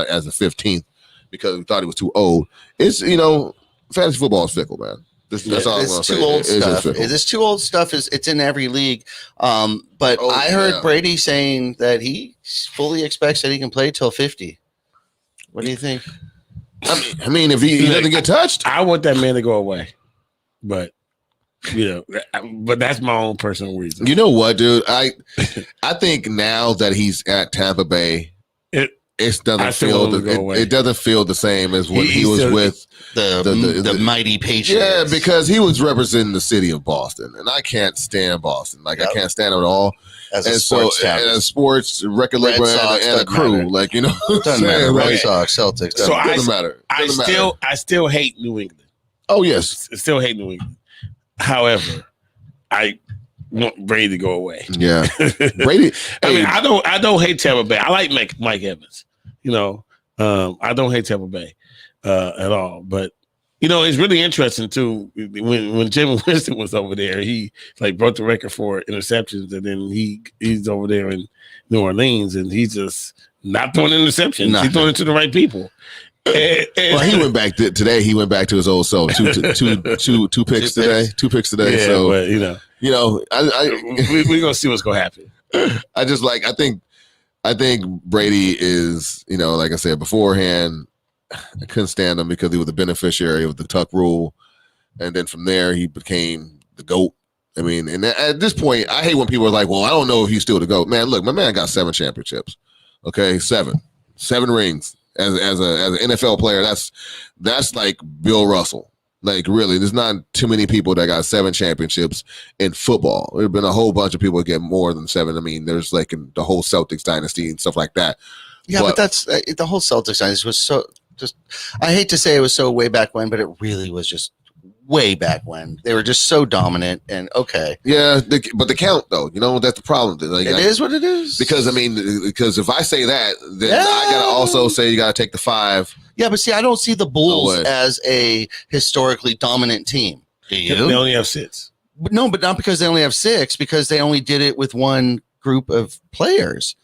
as the 15th because we thought he was too old. It's fantasy football is fickle, man. That's all I'm gonna say. Old stuff. This too old stuff it's in every league. But I heard Brady saying that he fully expects that he can play till 50. What do you think? I mean, if he doesn't get touched, I want that man to go away. But but that's my own personal reason. You know what, dude? I think now that he's at Tampa Bay, it doesn't feel the same as when he was with the mighty Patriots. Yeah, because he was representing the city of Boston, and I can't stand Boston. Like I can't stand it at all. As a sports record label and a crew, doesn't matter. Red Sox, Celtics. Doesn't matter. I still hate New England. Oh yes, I still hate New England. However, I want Brady to go away. Yeah, Brady. I don't hate Tampa Bay. I like Mike Evans. I don't hate Tampa Bay at all. But it's really interesting too. When Jim Winston was over there, he broke the record for interceptions, and then he's over there in New Orleans, and he's just not throwing interceptions. He's throwing it to the right people. Well, he went back today. He went back to his old self. Two picks today. 2 picks today. Yeah, so but we're gonna see what's gonna happen. I think Brady is, like I said beforehand, I couldn't stand him because he was the beneficiary of the Tuck rule, and then from there he became the GOAT. I mean, and at this point, I hate when people are like, "Well, I don't know if he's still the GOAT." Man, look, my man got 7 championships. Okay, 7 rings. As an NFL player, that's like Bill Russell. Like really, there's not too many people that got 7 championships in football. There've been a whole bunch of people that get more than 7. I mean, there's like in the whole Celtics dynasty and stuff like that. Yeah, but that's the whole Celtics dynasty was so just. I hate to say it was so way back when, but it really was just way back when. They were just so dominant and okay. Yeah, but the count though, that's the problem. Like, it is what it is. Because if I say that, then I gotta also say you gotta take the 5. Yeah, but see, I don't see the Bulls as a historically dominant team. Do you? They only have 6. No, but not because they only have 6, because they only did it with one group of players.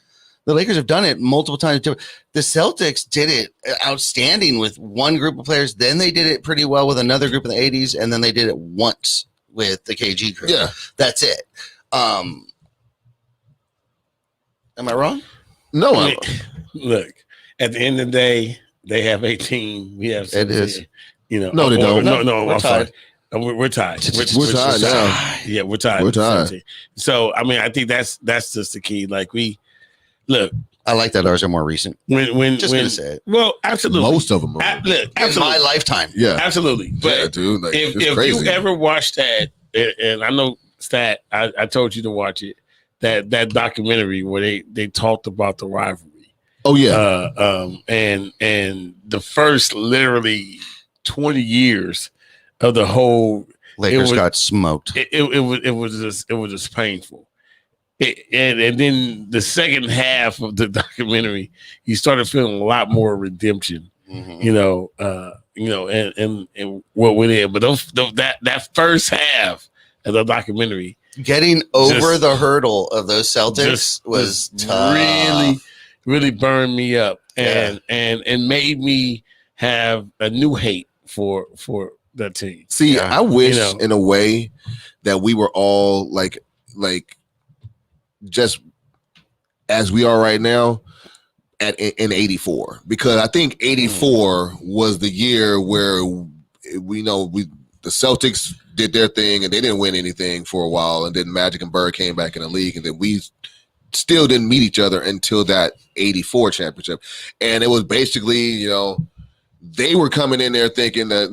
The Lakers have done it multiple times. The Celtics did it outstanding with one group of players. Then they did it pretty well with another group in the 80s, and then they did it once with the KG group. Yeah. That's it. Am I wrong? No. Look, at the end of the day, they have 18. We have 17. It is. No, they don't. No, I'm sorry. We're tied. We're tied now. Yeah, we're tied. We're tied. So, I mean, I think that's just the key. Like look. I like that ours are more recent. When gonna say it. Well, absolutely. Most of them are. Look, In my lifetime. Yeah. Absolutely. But yeah, dude. Like, if you ever watched that, and I know Stat, I told you to watch it, that documentary where they talked about the rivalry. Oh yeah. And the first literally 20 years of the whole Lakers got smoked. It was just painful. and then the second half of the documentary, you started feeling a lot more redemption. Mhm. And what went in, but that first half of the documentary Getting over Just- the hurdle of those Celtics just was tough. really burned me up and made me have a new hate for that team. See, Yeah. I wish You know. in a way that we were all like just as we are right now in 84, because I think 84 was the year where the Celtics did their thing and they didn't win anything for a while, and then Magic and Bird came back in the league, and then we still didn't meet each other until that 84 championship. And it was basically, they were coming in there thinking that,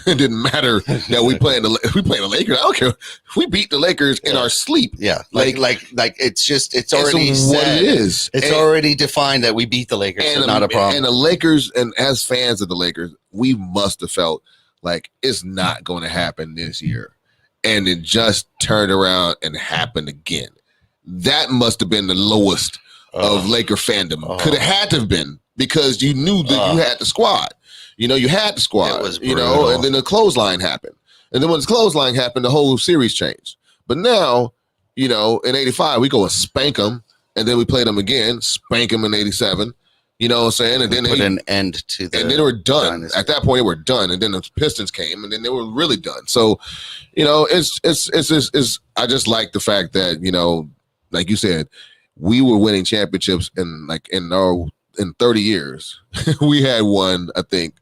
it didn't matter that we playing the Lakers. I don't care. We beat the Lakers in our sleep. Yeah, Like- like it's It's already what said. it is. It's And- already defined that we beat the Lakers. So not a problem. And the Lakers, and as fans of the Lakers, we must have felt like it's not going to happen this year. And it just turned around and happened again. That must have been the lowest of Laker fandom. Could have had to have been, because you knew that you had the squad. You had the squad. It was brutal. And then the clothesline happened. And then when the clothesline happened, the whole series changed. But now, in 85, we go and spank them. And then we play them again, spank them in 87. You know what I'm saying? And then put an end to the. and then they were done. dynasty. At that point, they were done. And then the Pistons came, and then they were really done. So, it's I just like the fact that, like you said, we were winning championships in 30 years. We had won, I think,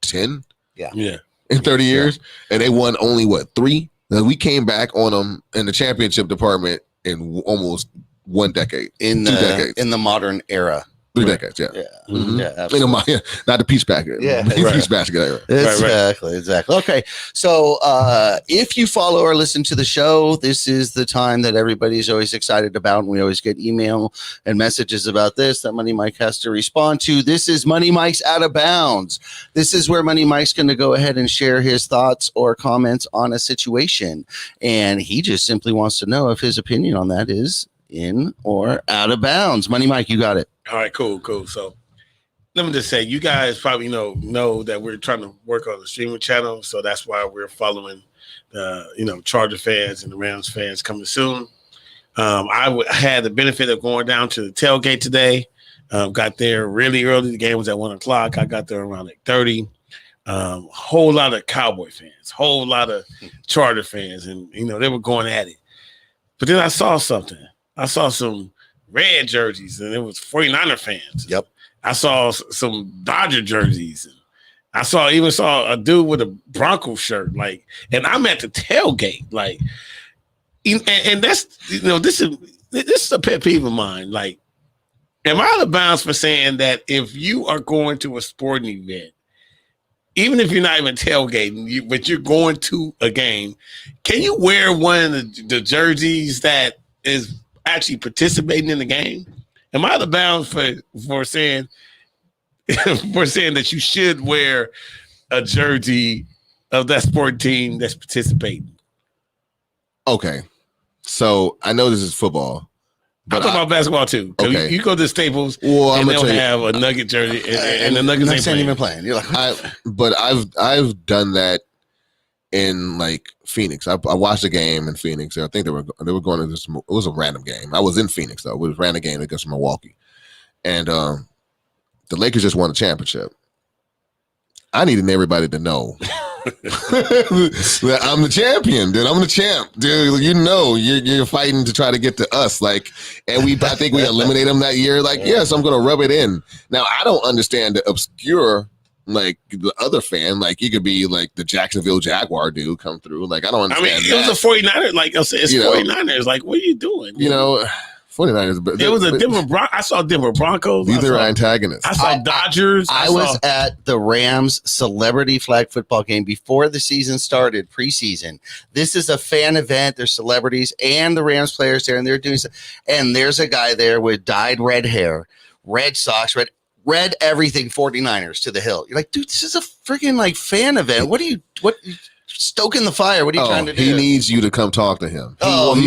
10 Yeah. in 30 years, and they won only 3. Then we came back on them in the championship department in almost 1 decade, in 2 the decades, in the modern era. 3 decades. Yeah. Yeah, Mhm. yeah, absolutely. Not the peace packet. Yeah, peace right. packet era. Exactly. Okay. So if you follow or listen to the show, this is the time that everybody's always excited about. And we always get email and messages about this that Money Mike has to respond to. This is Money Mike's Out of Bounds. This is where Money Mike's going to go ahead and share his thoughts or comments on a situation. And he just simply wants to know if his opinion on that is in or out of bounds. Money Mike, you got it. All right, cool. So let me just say, you guys probably know that we're trying to work on the streaming channel, so that's why we're following the Charger fans and the Rams fans coming soon. I had the benefit of going down to the tailgate today. Got there really early. The game was at 1:00. I got there around 8:30. Whole lot of Cowboy fans, whole lot of Charger fans, and they were going at it. But then I saw something. I saw some red jerseys, and it was 49er fans. Yep. I saw some Dodger jerseys. And I even saw a dude with a Broncos shirt. And I'm at the tailgate. And that's this is a pet peeve of mine. Am I out of bounds for saying that if you are going to a sporting event, even if you're not even tailgating, but you're going to a game, can you wear one of the jerseys that is actually participating in the game? Am I out of bounds for saying that you should wear a jersey of that sport team that's participating? Okay, so I know this is football. I'm talking about basketball too. Okay. You go to Staples, Well, I'm and gonna they'll tell you, have a Nugget jersey, and the Nuggets Nuggets ain't ain't playing. even playing. You're like, I've done that in Phoenix. I watched a game in Phoenix. I think they were going to this. It was a random game. I was in Phoenix though. It was a random game against Milwaukee, and the Lakers just won a championship. I needed everybody to know that I'm the champion. That I'm the champ. Dude, you're fighting to try to get to us. I think we eliminated them that year. Yes, I'm gonna rub it in. Now I don't understand the obscure. The other fan, you could be the Jacksonville Jaguar dude come through. I don't understand. It was a 49er. I said, it's 49ers. What are you doing? 49ers. But It was a Denver I saw Denver Broncos. These are antagonists. I saw Dodgers. I was at the Rams celebrity flag football game before the season started, preseason. This is a fan event. There's celebrities and the Rams players there, and they're doing stuff. And there's a guy there with dyed red hair, red socks, red everything, 49ers to the hill. You're like, dude, this is a freaking fan event. What stoking the fire. What are you trying to do? He needs you to come talk to him.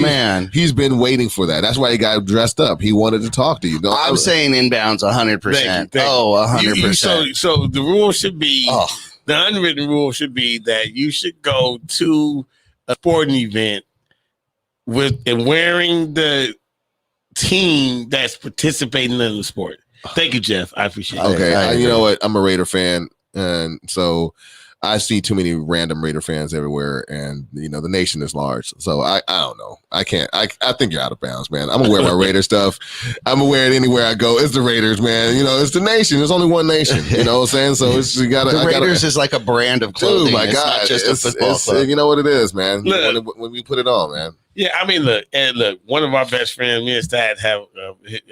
Man. He's been waiting for that. That's why he got dressed up. He wanted to talk to you. I'm saying inbounds 100%. Thank you. Oh, 100%. So the rule should be, Oh. the unwritten rule should be that you should go to a sporting event and wearing the team that's participating in the sport. Thank you, Jeff. I appreciate it. Okay, you know what? I'm a Raider fan, and so I see too many random Raider fans everywhere, and you know the nation is large. So I don't know. I can't. I think you're out of bounds, man. I'm gonna wear my Raider stuff. I'm gonna wear it anywhere I go. It's the Raiders, man. You know, it's the nation. There's only one nation. You know what I'm saying? So it's you gotta. The Raiders is like a brand of clothing. Dude, my it's God, not just a football club. You know what it is, man. Look. When we put it on, man. Yeah, I mean, look. One of our best friends, me and Stat have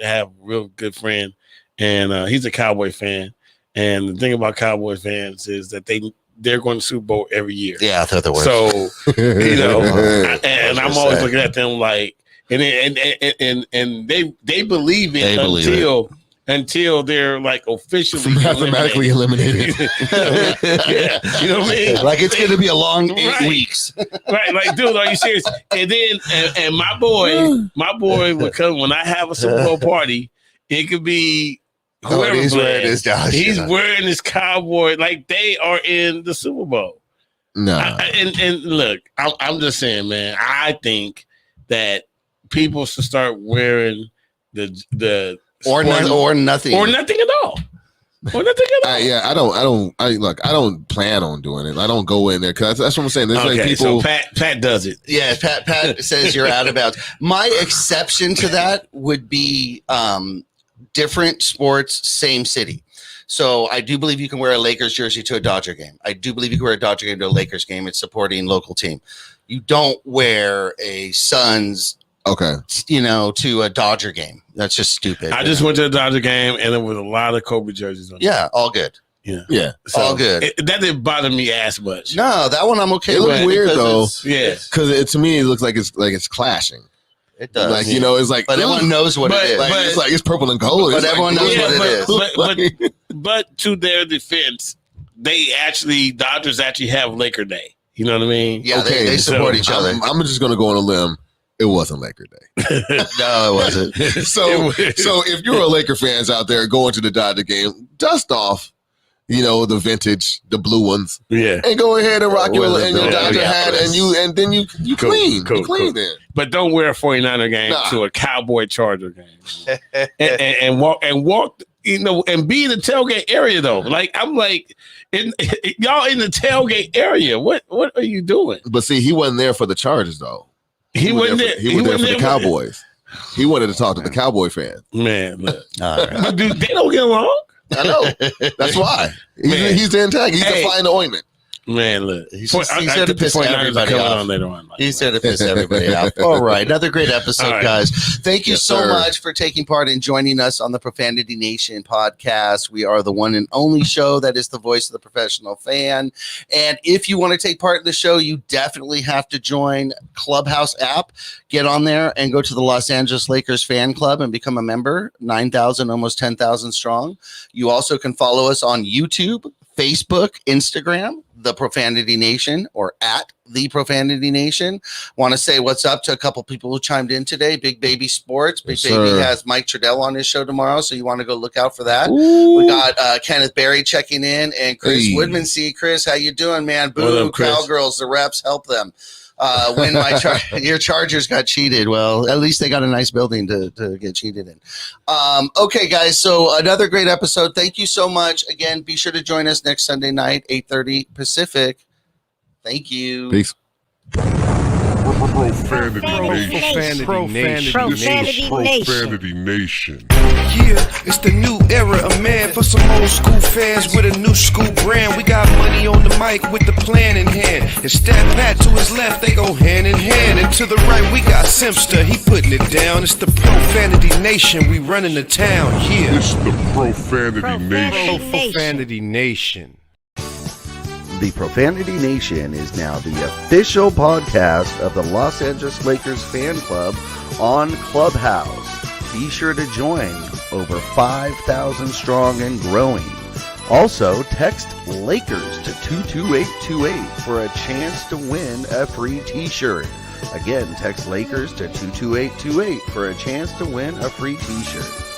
a real good friend, and he's a Cowboy fan. And the thing about Cowboy fans is that they're going to Super Bowl every year. Yeah, I thought the word. So you know, and I'm always looking at them like, and they believe it until they're like officially mathematically eliminated. Yeah, you know what I mean? Like it's going to be a long 8 Right. weeks. Right, like, dude, are you serious? And then, and my boy would come when I have a Super Bowl party. It could be whoever he's playing. wearing his Dallas He's shit on. wearing his Cowboy like they are in the Super Bowl. No. And look, I'm just saying, man. I think that people should start wearing the Or nothing or nothing at all. Or nothing at all. Yeah, I don't plan on doing it. I don't go in there because that's what I'm saying. There's like people. So Pat does it. Yeah, Pat says you're out of bounds. My exception to that would be different sports, same city. So I do believe you can wear a Lakers jersey to a Dodger game. I do believe you can wear a Dodger game to a Lakers game. It's supporting local team. You don't wear a Suns, to a Dodger game. That's just stupid. I just went to a Dodger game and there was a lot of Kobe jerseys on. Yeah, all good. Yeah. So all good. That didn't bother me as much. No, that one I'm okay It with. looks weird though. Yeah, because to me it looks like it's clashing. It does. Like it's like, but everyone knows what it is. Like, it's like it's purple and gold. But It's everyone like, knows what it is. But to their defense, Dodgers actually have Laker Day. You know what I mean? Yeah, they support each other. I'm just gonna go on a limb. It wasn't Laker Day. No, it wasn't. So if you're a Laker fans out there going to the Dodger game, dust off, the vintage, the blue ones. Yeah. And go ahead and rock your Dodger hat Minneapolis. and then you clean. You clean then. But don't wear a 49er game to a Cowboy Charger game. and walk and be in the tailgate area though. Like I'm like y'all in the tailgate area. What are you doing? But see, he wasn't there for the Chargers though. He wasn't there. He was there for the Cowboys. He wanted to talk to the Cowboy fans. Man, look. Right. Dude, they don't get along. I know. That's why. He's the antagonist. He's applying the ointment. Man, look. He's there to piss everybody off. Later on. He's there to piss everybody off. All right. Another great episode, right. guys. Thank you so sir. much for taking part and joining us on the Profanity Nation podcast. We are the one and only show that is the voice of the professional fan. And if you want to take part in the show, you definitely have to join Clubhouse app. Get on there and go to the Los Angeles Lakers fan club and become a member. 9,000, almost 10,000 strong. You also can follow us on YouTube, Facebook, Instagram, The Profanity Nation, or at The Profanity Nation. Want to say what's up to a couple people who chimed in today. Big Baby Sports. Big Yes, Baby sir. has Mike Trudell on his show tomorrow, so you want to go look out for that. Ooh. We got Kenneth Berry checking in, and Chris Hey. Woodman. See, Chris, how you doing, man? What Boo, up, Chris? Cowgirls, the reps, help them. When your Chargers got cheated, well, at least they got a nice building to get cheated in. Okay, guys, so another great episode. Thank you so much. Again, be sure to join us next Sunday night, 8:30 Pacific. Thank you. Peace. Profanity Nation. Profanity Nation. Profanity Nation. Yeah, it's the new era of man for some old school fans with a new school brand. We got money on the mic with the plan in hand. And Stat Pat to his left, they go hand in hand. And to the right, we got Simpster, he putting it down. It's the Profanity Nation, we running the town. Yeah, It's the Profanity Nation. Profanity Nation. The Profanity Nation is now the official podcast of the Los Angeles Lakers fan club on Clubhouse. Be sure to join, over 5,000 strong and growing. Also, text Lakers to 22828 for a chance to win a free t-shirt. Again, text Lakers to 22828 for a chance to win a free t-shirt.